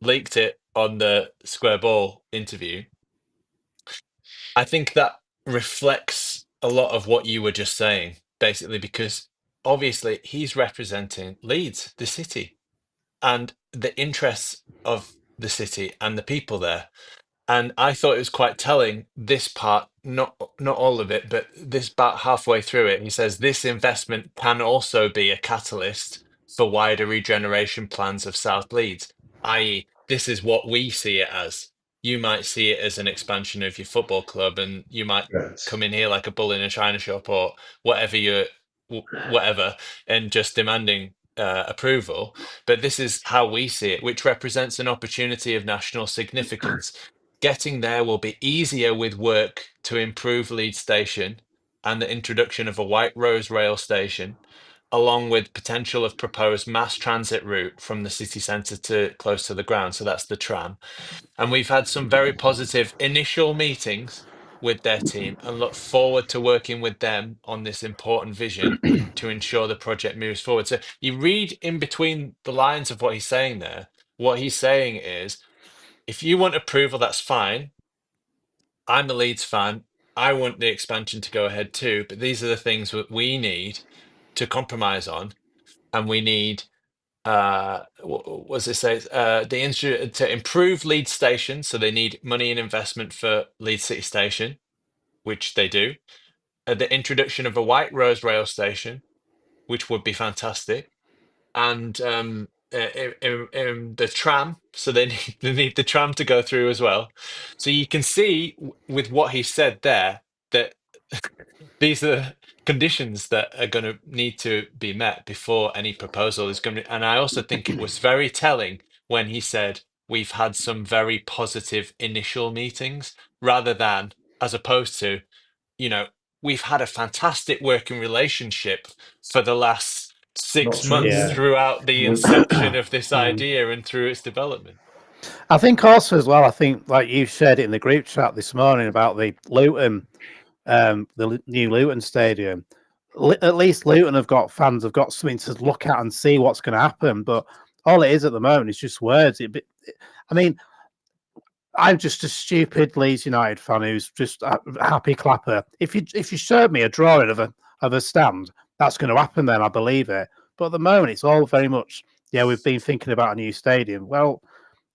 leaked it on the Square Ball interview. I think that reflects a lot of what you were just saying, basically, because obviously he's representing Leeds, the city, and the interests of the city and the people there. And I thought it was quite telling, this part, not all of it, but this about halfway through it, he says this investment can also be a catalyst for wider regeneration plans of South Leeds, i.e., this is what we see it as. You might see it as an expansion of your football club, and you might Right. come in here like a bull in a china shop or whatever whatever, and just demanding approval. But this is how we see it, which represents an opportunity of national significance. Getting there will be easier with work to improve Leeds Station and the introduction of a White Rose rail station, along with potential of proposed mass transit route from the city centre to close to the ground. So that's the tram. And we've had some very positive initial meetings with their team and look forward to working with them on this important vision to ensure the project moves forward. So you read in between the lines of what he's saying there. What he's saying is, if you want approval, that's fine. I'm a Leeds fan. I want the expansion to go ahead too, but these are the things that we need to compromise on, and we need what was it say? To improve Leeds Station, so they need money and investment for Leeds City Station, which they do. The introduction of a White Rose rail station, which would be fantastic, and the tram, so they need the tram to go through as well. So you can see with what he said there that these are conditions that are going to need to be met before any proposal is going to. And I also think it was very telling when he said we've had some very positive initial meetings, rather than, as opposed to, you know, we've had a fantastic working relationship for the last Not 6 months Yeah. true. throughout the inception of this idea and through its development. I think also as well, I think like you shared it in the group chat this morning about the Luton, new Luton stadium. At least Luton have got fans, have got something to look at and see what's going to happen. But all it is at the moment is just words. I mean, I'm just a stupid Leeds United fan who's just a happy clapper. If you showed me a drawing of a stand, that's going to happen. Then I believe it. But at the moment, it's all very much, yeah, we've been thinking about a new stadium. Well,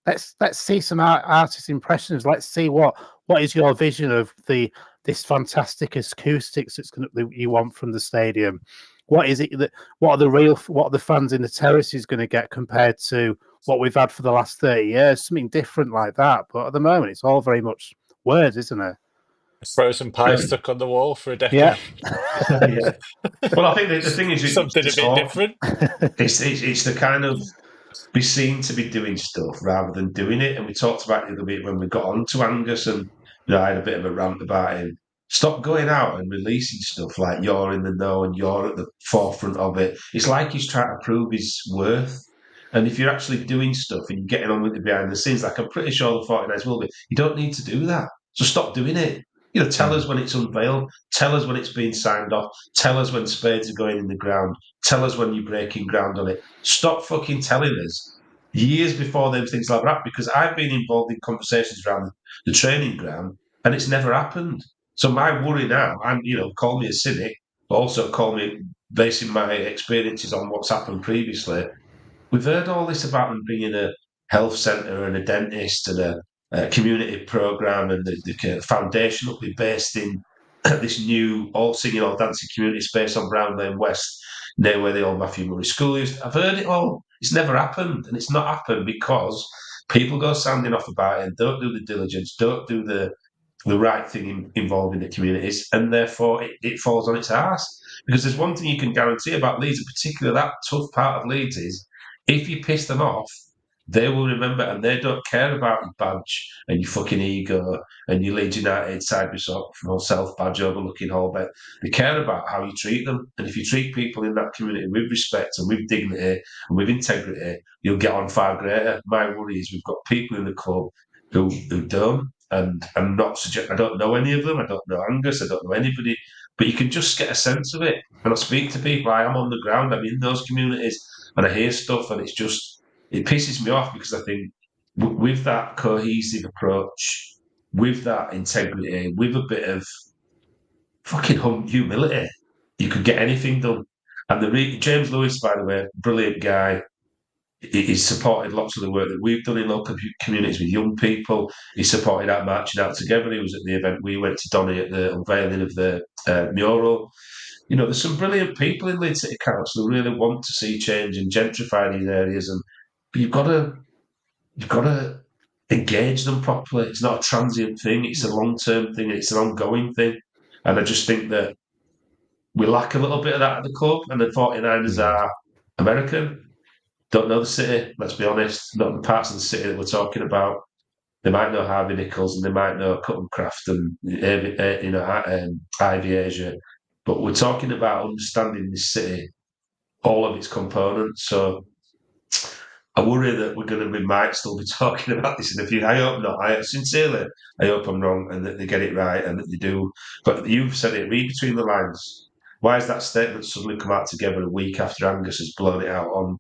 let's see some artist impressions. Let's see what is your vision of this fantastic acoustics that you want from the stadium. What is it that what are the fans in the terraces going to get compared to what we've had for the last 30 years? Something different like that. But at the moment, it's all very much words, isn't it? Frozen pie Yeah. stuck on the wall for a decade. Yeah. Yeah. Well, I think the thing is, it's Something the a bit talk. different. It's the kind of be seen to be doing stuff rather than doing it. And we talked about it the other week when we got on to Angus, and I had a bit of a rant about him. Stop going out and releasing stuff like you're in the know and you're at the forefront of it. It's like he's trying to prove his worth. And if you're actually doing stuff and you're getting on with it behind the scenes, like I'm pretty sure the 49ers will be, you don't need to do that. So stop doing it. Tell us when it's unveiled. Tell us when it's being signed off. Tell us when spades are going in the ground. Tell us when you're breaking ground on it. Stop fucking telling us years before them things like that, because I've been involved in conversations around the training ground and it's never happened. So my worry now, call me a cynic, but also call me basing my experiences on what's happened previously. We've heard all this about them bringing a health centre and a dentist and a community programme, and the foundation will be based in this new all singing, all dancing community space on Brown Lane West, near where the old Matthew Murray School is. I've heard it all. It's never happened, and it's not happened because people go sounding off about it and don't do the diligence, don't do the right thing involved in the communities, and therefore it falls on its arse. Because there's one thing you can guarantee about Leeds, in particular that tough part of Leeds, is if you piss them off, they will remember, and they don't care about your badge and your fucking ego and your Leeds United side from self badge overlooking Hallbet. They care about how you treat them, and if you treat people in that community with respect and with dignity and with integrity, you'll get on far greater. My worry is we've got people in the club who don't, and I'm not suggesting, I don't know any of them. I don't know Angus. I don't know anybody, but you can just get a sense of it. And I speak to people. I am on the ground. I'm in those communities, and I hear stuff, and it pisses me off because I think with that cohesive approach, with that integrity, with a bit of fucking humility, you could get anything done. And James Lewis, by the way, brilliant guy. he's supported lots of the work that we've done in local communities with young people. He supported our marching out together. He was at the event. We went to Donny at the unveiling of the mural. There's some brilliant people in Leeds City Council who really want to see change and gentrify these areas, but you've got to engage them properly. It's not a transient thing; it's a long-term thing. It's an ongoing thing, and I just think that we lack a little bit of that at the club. And the 49ers are American. Don't know the city. Let's be honest. Not the parts of the city that we're talking about. They might know Harvey Nichols and they might know Cuttencraft and Ivy Asia, but we're talking about understanding this city, all of its components. So I worry that we might still be talking about this in the future. I hope not. Sincerely, I hope I'm wrong and that they get it right and that they do. But you've said it. Read between the lines. Why has that statement suddenly come out together a week after Angus has blown it out on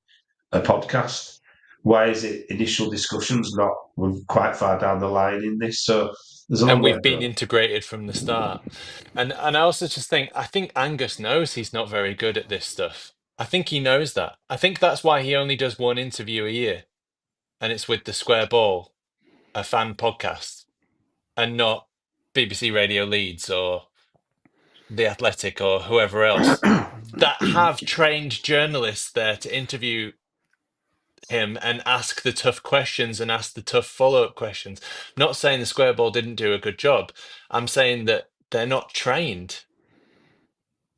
a podcast? Why is it initial discussions not? We're quite far down the line in this, so there's a long And way we've to been go. integrated from the start. And I also just think, I think Angus knows he's not very good at this stuff. I think he knows that. I think that's why he only does one interview a year, and it's with the Square Ball, a fan podcast, and not BBC Radio Leeds or The Athletic or whoever else that have trained journalists there to interview him and ask the tough questions and ask the tough follow-up questions. I'm not saying the Square Ball didn't do a good job. I'm saying that they're not trained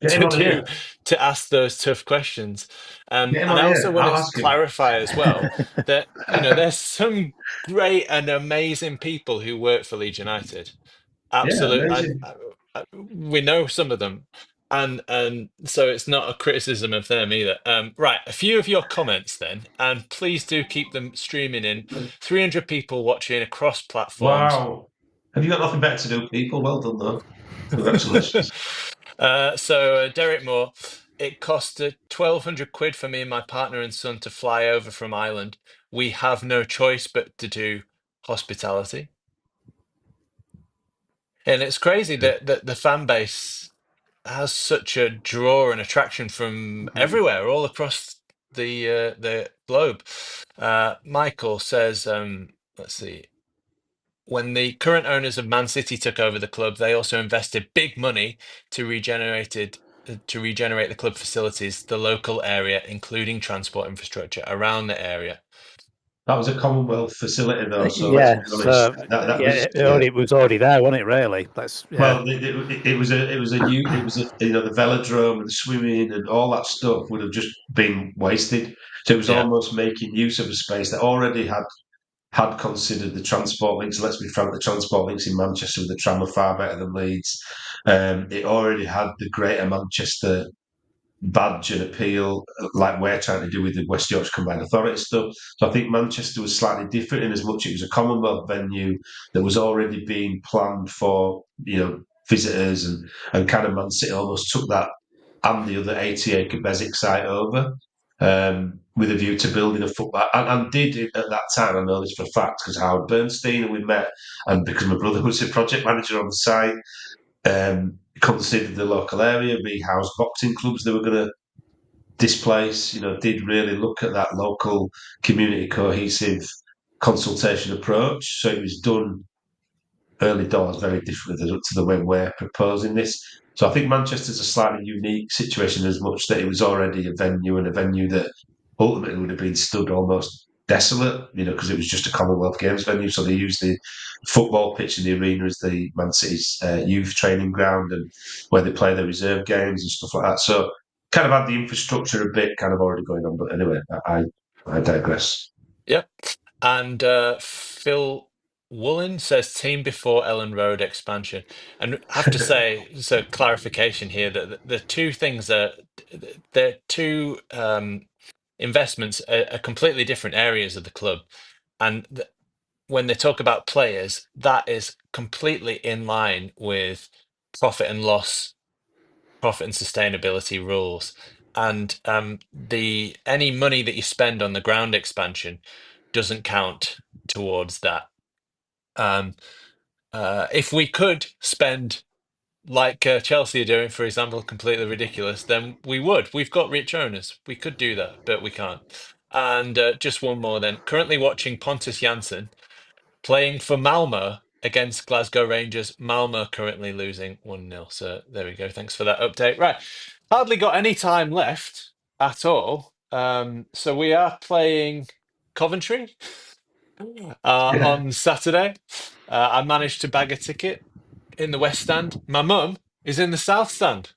Get him to on do here. to ask those tough questions. Get him And on I also here. want I'll to ask him. clarify as well that there's some great and amazing people who work for Leeds United. Yeah, Absolute, and amazing. we know some of them, and so it's not a criticism of them either. Right, a few of your comments then, and please do keep them streaming in. 300 people watching across platforms. Wow. Have you got nothing better to do, people? Well done, though. Congratulations. Derek Moore, it cost 1,200 quid for me and my partner and son to fly over from Ireland. We have no choice but to do hospitality. And it's crazy that the fan base has such a draw and attraction from everywhere, all across the globe. Michael says, let's see. When the current owners of Man City took over the club, they also invested big money to regenerate the club facilities, the local area, including transport infrastructure around the area. That was a Commonwealth facility, though. So let's Yeah, be honest. so That yeah, was yeah. it was already there, wasn't it? Really? That's Well, the velodrome and the swimming and all that stuff would have just been wasted. So it was Yeah. almost making use of a space that already had considered the transport links. Let's be frank, the transport links in Manchester with the tram are far better than Leeds. It already had the Greater Manchester badge and appeal, like we're trying to do with the West Yorkshire Combined Authority stuff. So I think Manchester was slightly different in as much it was a Commonwealth venue that was already being planned for, visitors and kind of Man City almost took that and the other 80-acre Beswick site over with a view to building a football. And did at that time, I know this for a fact, because Howard Bernstein and we met, and because my brother was a project manager on the site, considered the local area, rehoused boxing clubs they were going to displace, did really look at that local community cohesive consultation approach. So it was done early doors very differently to the way we're proposing this. So I think Manchester's a slightly unique situation as much that it was already a venue and a venue that ultimately would have been stood almost desolate, because it was just a Commonwealth Games venue. So they used the football pitch in the arena as the Man City's youth training ground and where they play their reserve games and stuff like that. So kind of had the infrastructure a bit kind of already going on. But anyway, I digress. Yep. And Phil Woolen says team before Elland Road expansion. And I have to say, so clarification here that the two things are they're two investments are completely different areas of the club. And when they talk about players, that is completely in line with profit and loss, profit and sustainability rules. And the any money that you spend on the ground expansion doesn't count towards that. Um, if we could spend like Chelsea are doing, for example, completely ridiculous, then we would. We've got rich owners. We could do that, but we can't. And just one more then. Currently watching Pontus Jansson playing for Malmo against Glasgow Rangers. Malmo currently losing 1-0. So there we go. Thanks for that update. Right. Hardly got any time left at all. So we are playing Coventry on Saturday. I managed to bag a ticket in the West Stand. My mum is in the South Stand.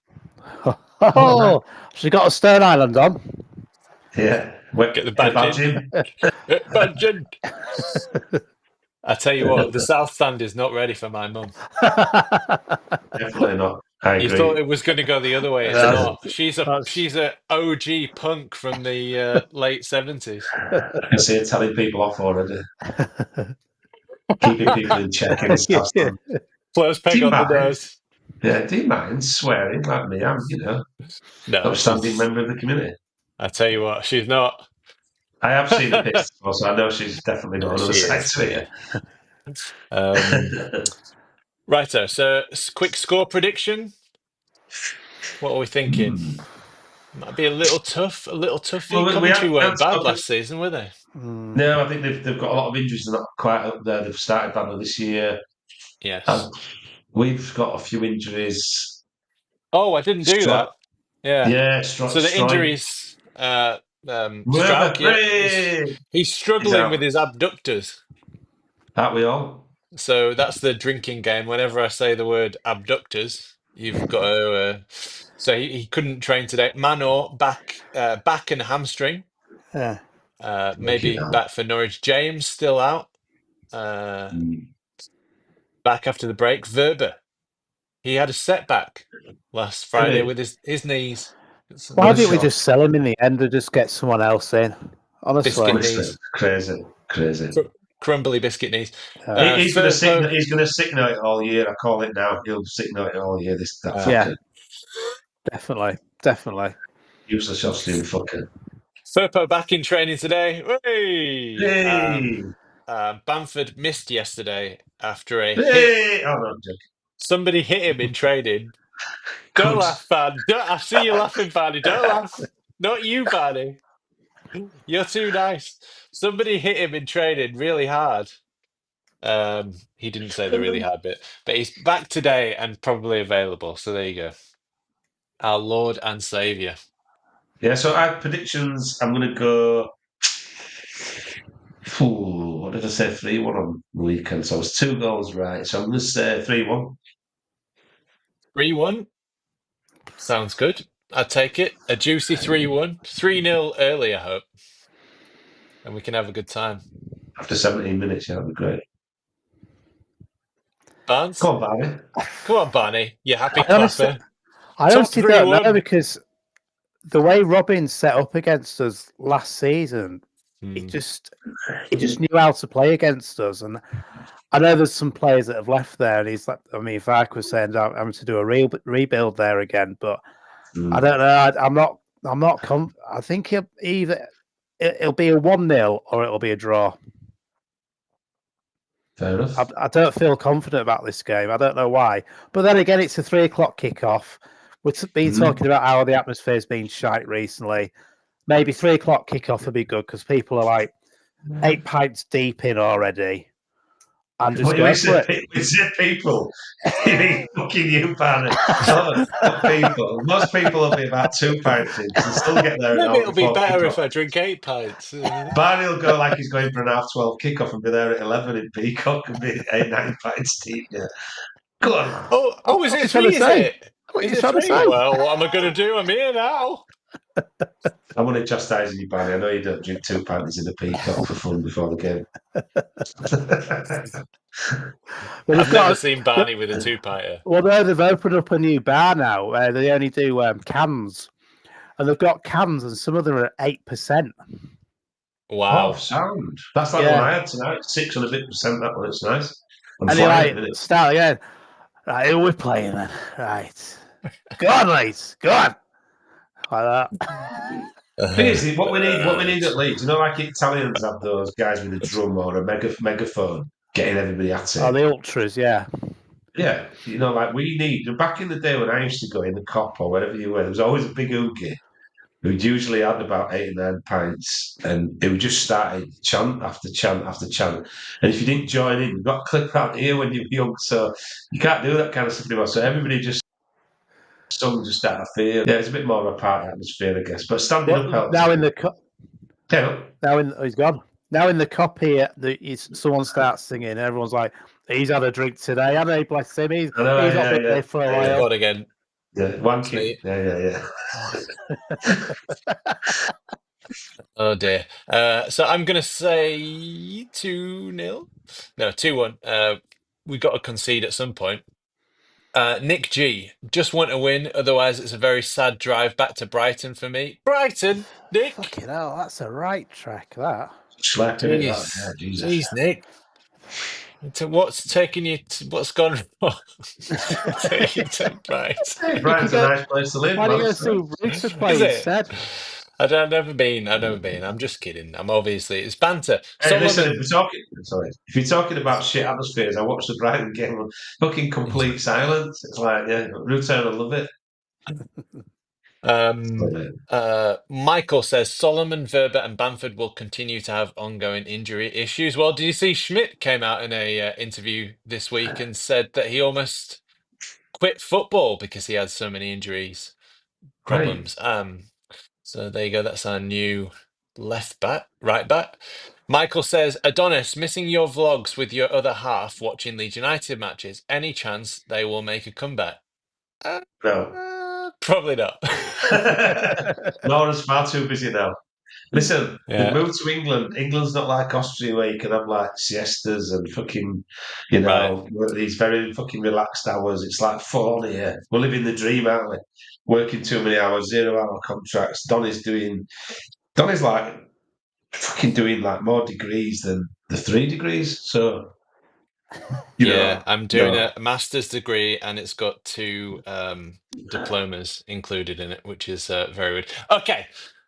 Oh, she got a Stern Island on. Yeah. Get the badge in. Badge in. I tell you what, the South Stand is not ready for my mum. Definitely not. I You agree. thought it was going to go the other way. It's Yeah. not. She's a OG punk from the late 70s. I can see it telling people off already. Keeping people in check in the South Stand. Close peg Do you on the mind? nose. Yeah, do you mind swearing like me? I'm, No, upstanding member of the community. I tell you what, she's not. I have seen the pictures, so I know she's definitely got another She side is, to yeah. it. Righto, so quick score prediction. What are we thinking? Might be a little tough. Well, Coventry weren't bad spoken- last season, were they? No, I think they've got a lot of injuries and not quite up there. They've started badly this year. Yes. We've got a few injuries. Oh, I didn't do that. Yeah. Yeah, So the injuries. Stroud, he's struggling with his abductors. Aren't we all? So that's the drinking game. Whenever I say the word abductors, you've got to. So he couldn't train today. Manor back and hamstring. Yeah. Maybe back for Norwich. James still out. Back after the break. Verber. He had a setback last Friday with his knees. Why didn't we just sell him in the end and just get someone else in? Honestly, biscuit knees. Crazy. Crumbly biscuit knees. He's going to signal it all year. I call it now. He'll signal it all year. Yeah, definitely. Useless Austrian fucker. Firpo back in training today. Hey! Bamford missed yesterday after a hit. Hey! Oh, no, somebody hit him in training. Don't laugh, Barney. I see you laughing, Barney. Don't laugh. Not you, Barney. You're too nice. Somebody hit him in training really hard. He didn't say the really hard bit, but he's back today and probably available. So there you go. Our Lord and Saviour. Yeah, so I have predictions. I'm going to go. What did I say? 3-1 on the weekend. So I was 2 goals right. So I'm going to say 3-1. 3-1. Sounds good. I'd take it. A juicy 3-1. 3-0 early, I hope. And we can have a good time. After 17 minutes, yeah, that'd be great. Barnes? Come on, Barney. Come on, Barney. You happy clapper? I honestly don't know, because the way Robin set up against us last season, he just knew how to play against us. And I know there's some players that have left there, and he's like, I mean, Vark was saying I'm having to do a rebuild there again, but I don't know. I'm not. I think it'll be a 1-0 or it'll be a draw. Fair enough. I don't feel confident about this game. I don't know why. But then again, it's a 3:00 kickoff. We've been talking about how the atmosphere's been shite recently. Maybe 3:00 kickoff would be good because people are like 8 pints deep in already. And just go for it. We said people. You mean fucking you, Barney? Not people. Most people will be about 2 pints in. They'll still get there. Maybe it'll be better if I drink 8 pints. Barney will go like he's going for an 12 kickoff and be there at 11 in Peacock and be 8-9 pints deep. Yeah. Go on. Oh, is it 3? Is it? What are you Is it trying to 3? say? Well, what am I going to do? I'm here now. I'm only chastising you, Barney. I know you don't drink 2 pints in a Peacock for fun before the game. I've never seen Barney with a 2-pinter. Well, no, they've opened up a new bar now where they only do cans. And they've got cans, and some of them are at 8%. Wow. Oh, sound. That's like the one I had tonight. 6 and a bit percent, that one. It's nice. And you're like, start again. Right, who are we playing then? Right. Go on, lads. Go on. Like that. Basically, what we need at Leeds, like Italians have those guys with a drum or a megaphone getting everybody at it. Oh, the ultras, yeah. Yeah, like we need. Back in the day when I used to go in the COP or wherever you were, there was always a big oogie who'd usually had about 8 or 9 pints, and it would just started chant after chant after chant. And if you didn't join in, you got clipped out here when you were young, so you can't do that kind of stuff anymore. So everybody just sung just out of fear. Yeah, it's a bit more of a party atmosphere, I guess. But standing up helps. Now in the He's gone. Now in the copy, someone starts singing, and everyone's like, "He's had a drink today, hasn't he? Bless him. He's not been there for a while." God again. Yeah, wanking. Yeah. Oh dear. So I'm going to say 2-0. No, 2-1. We got to concede at some point. Nick G, just want to win, otherwise it's a very sad drive back to Brighton for me. Brighton, Nick. Fucking hell, that's a right track, that. Slapping it out. Yeah, Jesus. Jeez, Nick. What's taking you? What's gone wrong? Taking to Brighton. Brighton's a nice place to live. Why don't you go see Rooster play instead? I've never been. I'm just kidding. It's banter. Hey, listen, if you're talking about shit atmospheres, I watched the Brighton game on fucking complete silence. It's like, yeah, Rutan will love it. Michael says Solomon, Verba, and Bamford will continue to have ongoing injury issues. Well, did you see Schmidt came out in a interview this week and said that he almost quit football because he had so many injuries problems. Right. So there you go. That's our new right back. Michael says, Adonis, missing your vlogs with your other half watching Leeds United matches. Any chance they will make a comeback? No. Probably not. Laura's far too busy now. Listen, they moved to England. England's not like Austria where you can have like siestas and fucking, these very fucking relaxed hours. It's like fun here. We're living the dream, aren't we? Working too many hours, 0-hour contracts. Donny's like fucking doing like more degrees than the 3 degrees. So, I'm doing a master's degree and it's got 2 diplomas included in it, which is very weird. Okay.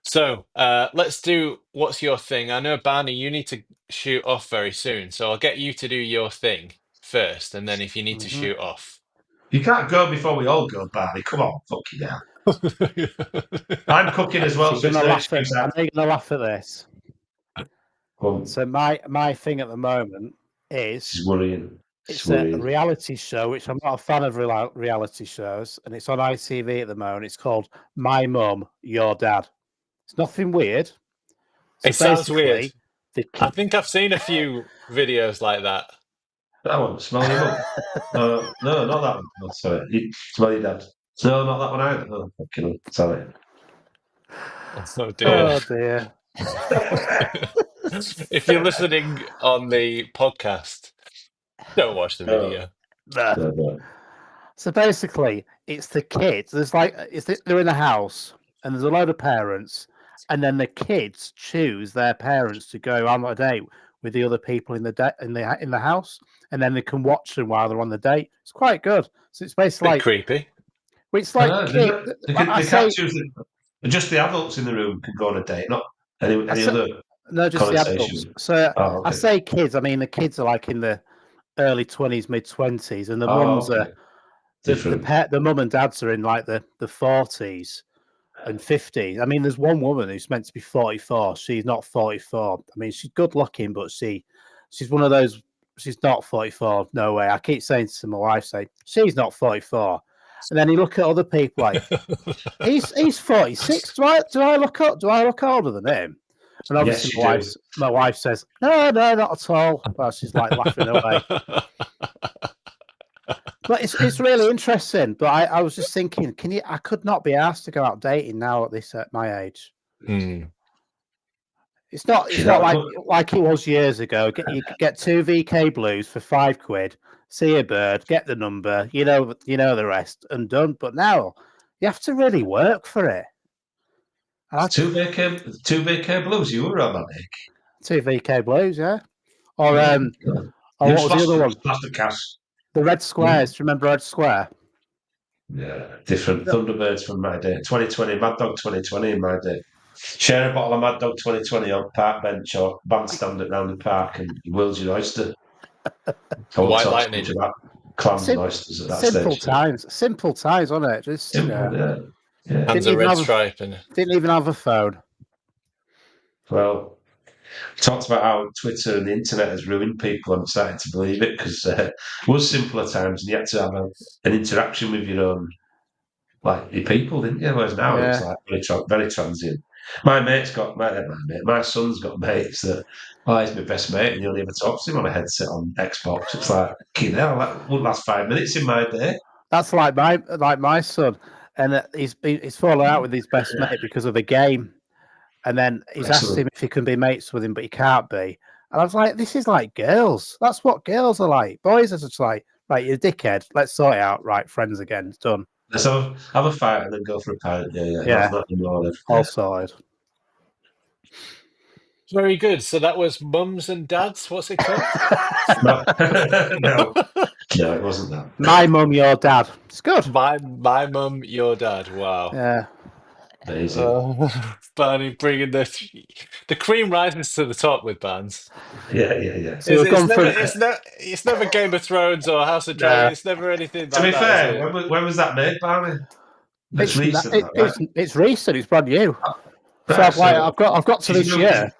So let's do what's your thing. I know, Barney, you need to shoot off very soon. So I'll get you to do your thing first. And then if you need to shoot off. You can't go before we all go, Barney. Come on, fucking hell. I'm cooking as well. So I'm going to laugh at this. So my thing at the moment is worrying. It's a reality show, which I'm not a fan of reality shows. And it's on ITV at the moment. It's called My Mum, Your Dad. It's nothing weird. So it sounds weird. I think I've seen a few videos like that. That one, smell your mum. No, not that one. Oh, sorry. Smell your dad. No, not that one either. Oh, fucking sorry. Oh dear. Oh dear. If you're listening on the podcast, don't watch the video. No. So basically, it's the kids. They're in a house, and there's a load of parents, and then the kids choose their parents to go on a date with the other people in the house, and then they can watch them while they're on the date. It's quite good. So it's basically like creepy. It's like they can't choose. Just the adults in the room can go on a date, not any other. No, just the adults. So I say kids. I mean, the kids are like in the early 20s, mid 20s, and the mums are the mum and dads are in like the 40s and 50s. I mean, there's one woman who's meant to be 44. She's not 44. I mean, she's good looking, but she's one of those. She's not 44. No way. I keep saying to my wife, she's not 44. And then you look at other people like he's 46. Do I look older than him? And obviously my wife says, no, not at all. Well, she's like laughing away. But it's really interesting. But I was just thinking, I could not be asked to go out dating now at my age. Mm. It's not like it was years ago. You could get 2 VK blues for £5, see a bird, get the number, you know the rest, and done. But now you have to really work for it. 2 VK blues. You were romantic. 2 VK blues, yeah. Or what was the other one? Plastic cast. The Red Squares. Do you remember Red Square? Yeah, different Thunderbirds from my day. 2020, Mad Dog 2020 in my day. Share a bottle of Mad Dog 2020 on park bench or bandstand it round the park, and you willed your oyster. White lightning. Clams and oysters at that stage. Simple times, wasn't it? Just simple, yeah. Yeah. Hands a red stripe and Didn't even have a phone. Well, talked about how Twitter and the internet has ruined people. I'm starting to believe it because it was simpler times, and you had to have an interaction with your own, like your people, didn't you? Whereas now it's Yeah. like very transient. My mate's got my son's got mates that. Oh, he's my best mate, and you only ever talk to him on a headset on Xbox. It's like, hell, that wouldn't last 5 minutes in my day. That's like my son, and he's fallen out with his best mate because of a game, and then he's asked him if he can be mates with him, but he can't be. And I was like, this is like girls. That's what girls are like. Boys are just like, right, you're a dickhead. Let's sort it out. Right, friends again. It's done. Let's have a fight and then go for a pint. Yeah. Yeah. Not anymore, then. All sorted. very good. So that was Mums and Dads. What's it called? No, it wasn't that. My mum, your dad. It's good. My mum, your dad. Wow. Yeah. Amazing. Barney bringing the cream rises to the top with bands. Yeah. So we've gone from It's never Game of Thrones or House of Dragon. It's never anything To like be that. fair, Is it? when was that made, Barney? It's recent, right? It's recent. It's brand new. So Right, I've got to this year.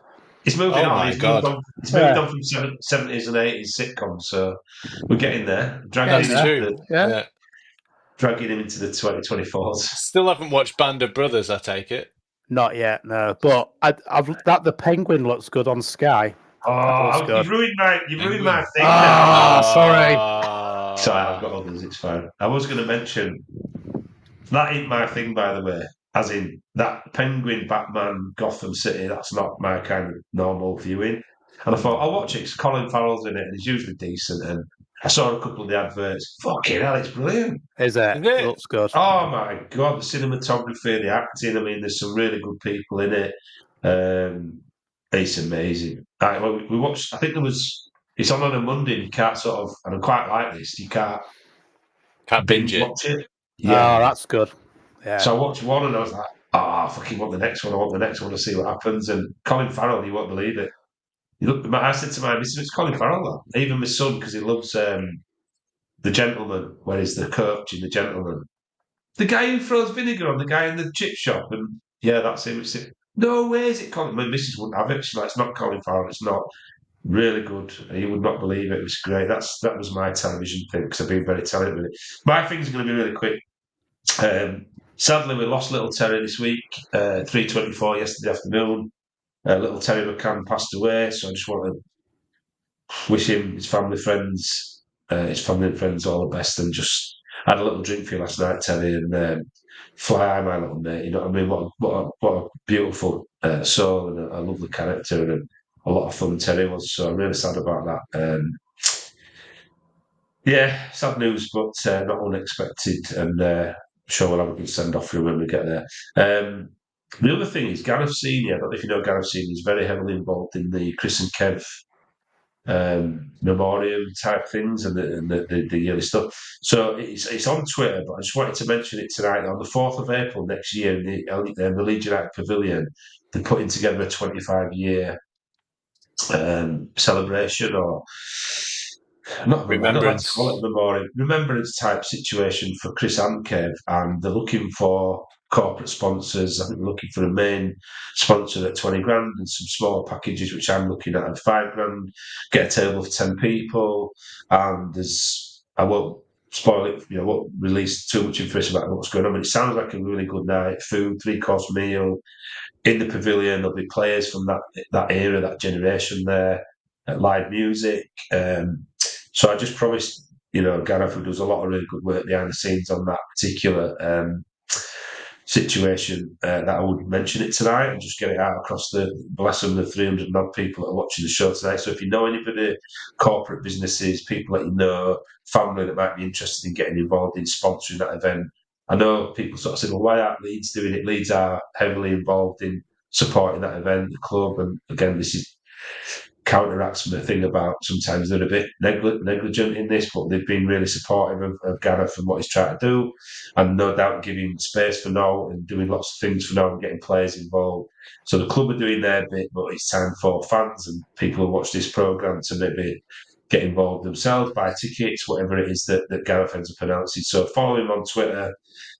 He's moving Oh on. my He's God. moved on from 70s and 80s sitcoms, so we're getting there. Dragging That's him true. Yeah. dragging him into the 2024s. Still haven't watched Band of Brothers, I take it. Not yet, no. But the Penguin looks good on Sky. Oh, you've ruined my thing. Sorry. Sorry, I've got others. It's fine. I was going to mention that ain't my thing, by the way. As in that Penguin, Batman, Gotham City. That's not my kind of normal viewing. And I thought I'll watch it because Colin Farrell's in it, and he's usually decent. And I saw a couple of the adverts. Fucking hell, it's brilliant. Is it? Is it? Looks good. Oh my god, the cinematography, the acting. I mean, there's some really good people in it. It's amazing. We watched. I think it's on a Monday. And you can't sort of, and I quite like this. You can't binge it. watch it. Yeah. Oh, that's good. Yeah. So I watched one and I was like, I fucking want the next one. I want the next one to see what happens. And Colin Farrell, you won't believe it. I said to my missus, it's Colin Farrell. Even my son, because he loves The Gentleman, where he's the coach in The Gentleman. The guy who throws vinegar on the guy in the chip shop. And yeah, that's him. No way is it Colin. My missus wouldn't have it. She's like, it's not Colin Farrell. It's not. Really good. You would not believe it. It was great. That was my television thing because I've been very talented with it. My thing's going to be really quick. Sadly, we lost little Terry this week. 3:24 yesterday afternoon. Little Terry McCann passed away, so I just want to wish him, his family, friends, all the best, and just had a little drink for you last night, Terry, and fly high, my little mate. You know what I mean? What a beautiful soul and a lovely character and a lot of fun Terry was. So I'm really sad about that. Yeah, sad news, but not unexpected, and sure we'll have a good send off for him when we get there. The other thing is Gareth Senior. I don't know if you know Gareth Senior. He's very heavily involved in the Chris and Kev memoriam type things and the yearly stuff. So it's on Twitter, but I just wanted to mention it tonight. On the 4th of April next year in the Leeds United Pavilion, they're putting together a 25-year celebration or not remembrance. I don't like to call it memorial. Remembrance type situation for Chris and Kev, and they're looking for corporate sponsors. I think they're looking for a main sponsor at 20 grand and some smaller packages, which I'm looking at 5 grand. Get a table for 10 people, and I won't spoil it. I won't release too much information about what's going on. But it sounds like a really good night. Food, 3-course meal. In the pavilion, there'll be players from that era, that generation there, live music. So I just promised, Gareth, who does a lot of really good work behind the scenes on that particular situation, that I would mention it tonight and just get it out across bless them, the 300 and odd people that are watching the show tonight. So if you know anybody, corporate businesses, people that you know, family that might be interested in getting involved in sponsoring that event, I know people sort of say, well, why aren't Leeds doing it? Leeds are heavily involved in supporting that event, the club. And again, this is counteracts the thing about sometimes they're a bit negligent in this, but they've been really supportive of Gareth and what he's trying to do. And no doubt giving space for now and doing lots of things for now and getting players involved. So the club are doing their bit, but it's time for fans and people who watch this programme to maybe get involved themselves, buy tickets, whatever it is that Gareth ends up announcing. So follow him on Twitter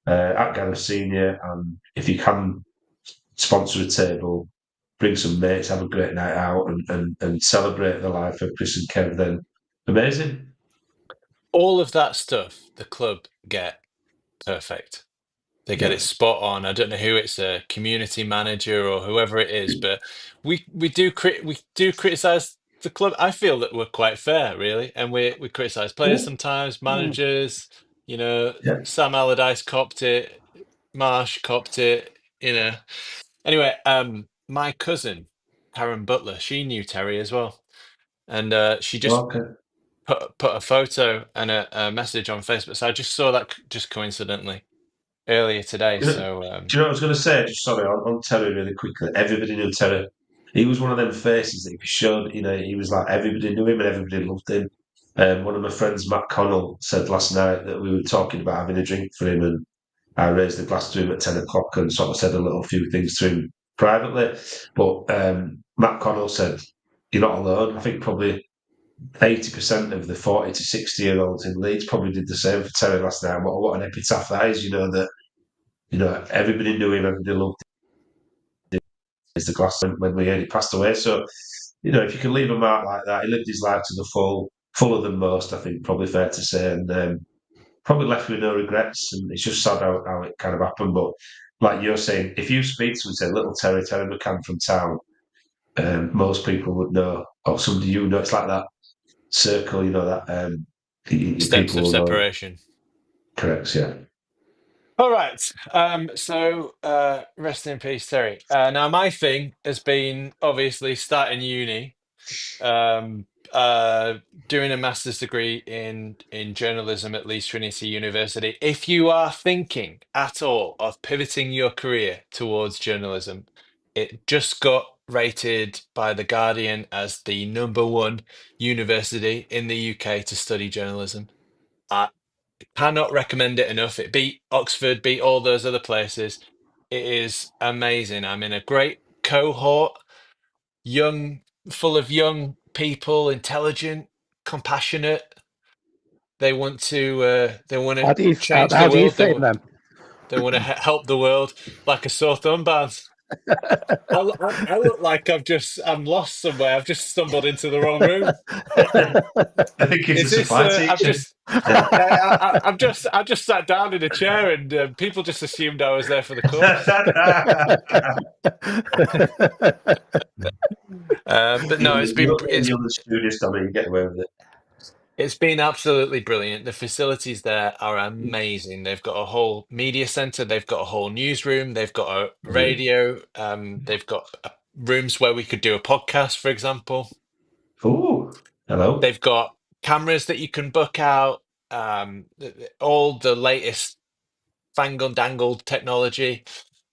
at Gareth Senior, and if you can sponsor a table, bring some mates, have a great night out, and celebrate the life of Chris and Kev, then amazing. All of that stuff the club get perfect. They get Yeah. it spot on. I don't know who it's, a community manager or whoever it is, but we do criticize the club. I feel that we're quite fair, really, and we criticize players sometimes, managers. You know, Yeah. Sam Allardyce copped it, Marsh copped it. You know. Anyway, my cousin Karen Butler, she knew Terry as well, and she just Okay. put a photo and a message on Facebook. So I just saw that just coincidentally earlier today. Do So you know what I was going to say? Just sorry on Terry really quickly. Everybody knew Terry. He was one of them faces that if you showed, he was like everybody knew him and everybody loved him. One of my friends, Matt Connell, said last night that we were talking about having a drink for him, and I raised the glass to him at 10 o'clock and sort of said a little few things to him privately. But Matt Connell said, "You're not alone." I think probably 80% of the 40 to 60-year-olds in Leeds probably did the same for Terry last night. What an epitaph that is, that everybody knew him, everybody loved him. Is the glass when we heard he passed away. So, if you can leave a mark like that, he lived his life to the full, fuller than most, I think, probably fair to say, and probably left with no regrets. And it's just sad how it kind of happened. But like you're saying, if you speak to him and say, little Terry McCann from town, most people would know, or somebody it's like that circle, that steps people of will know. separation. Correct, yeah. All right. So rest in peace, Terry. Now my thing has been obviously starting uni, um, doing a master's degree in journalism at Leeds Trinity University. If you are thinking at all of pivoting your career towards journalism, it just got rated by The Guardian as the #1 university in the UK to study journalism. Cannot recommend it enough. It beat Oxford, beat all those other places. It is amazing. I'm in a great cohort, young, full of young people, intelligent, compassionate. They want to change the how do you world. fit in then? They want to help the world like a sore thumb, Barnes. I look like I'm lost somewhere. I've just stumbled into the wrong room. I think he's a Is this? supply teacher. I've just sat down in a chair, and people just assumed I was there for the course. But no, You're the studiousest, I mean, you get away with it. it's been absolutely brilliant. The facilities there are amazing. They've got a whole media center. They've got a whole newsroom. They've got a radio. They've got rooms where we could do a podcast, for example. Oh, hello. They've got cameras that you can book out. All the latest fangled dangled technology.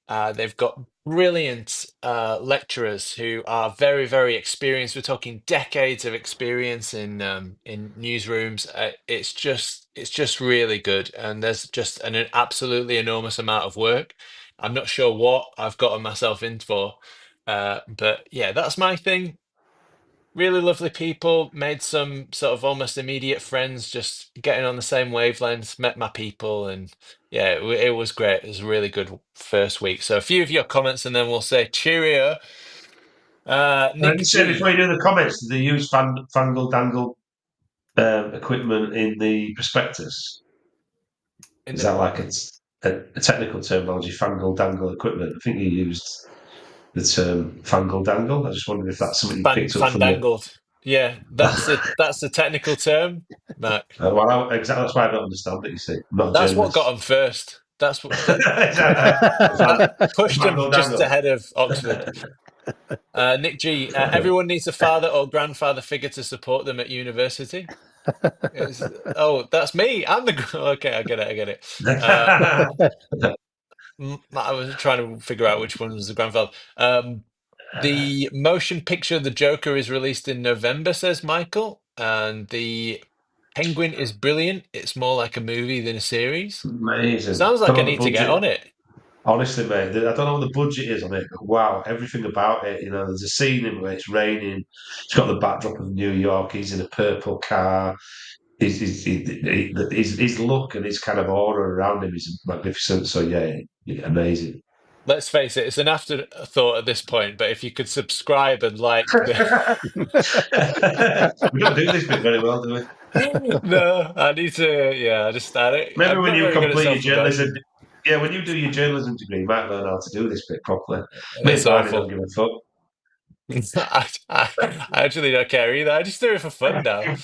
They've got brilliant lecturers who are very, very experienced. We're talking decades of experience in newsrooms. It's just really good, and there's just an absolutely enormous amount of work. I'm not sure what I've gotten myself in for, but yeah, that's my thing. Really lovely people, made some sort of almost immediate friends, just getting on the same wavelengths, met my people, and yeah, it was great. It was a really good first week. So a few of your comments, and then we'll say cheerio. Can Nick you say before G. you do the comments, do they use fangle dangle equipment in the prospectus? In Is the that like a technical terminology, fangle dangle equipment? I think you used the term fangle dangle. I just wondered if that's something you picked up from the. fandangled. Yeah, that's the technical term, Mac. Exactly, that's why I don't understand it. You see, I'm not a That's what got journalist. them first. That's what that pushed them Fangle just dangle. ahead of Oxford. Nick G. Everyone needs a father or grandfather figure to support them at university. Oh, that's me. I'm the okay. I get it. I get it. I was trying to figure out which one was the grandfather. The motion picture of the Joker is released in November, says Michael, and the Penguin is brilliant. It's more like a movie than a series. Amazing. Sounds Don't like I know the need to get budget. on it. Honestly, mate, I don't know what the budget is on it, but wow, everything about it. There's a scene in where it's raining. It's got the backdrop of New York. He's in a purple car. His look and his kind of aura around him is magnificent. So yeah, amazing. Let's face it, it's an afterthought at this point, but if you could subscribe and like the We don't do this bit very well, do we? No, I need to Maybe I'm when not you very good at complete your journalism, self-promotion. yeah, when you do your journalism degree, you might learn how to do this bit properly. Me and That's Barney don't awful. give a fuck. I actually don't care either. I just do it for fun now.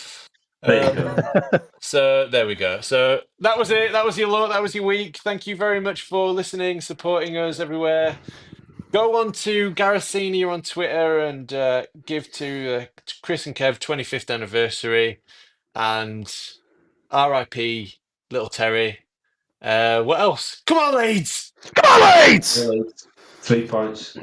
There you Um, go. so there we go. So that was it. That was your lot. That was your week. Thank you very much for listening, supporting us everywhere. Go on to Gareth Senior on Twitter and give to Chris and Kev 25th anniversary and RIP Little Terry. What else? Come on, Leeds! Come on, Leeds! 3 points.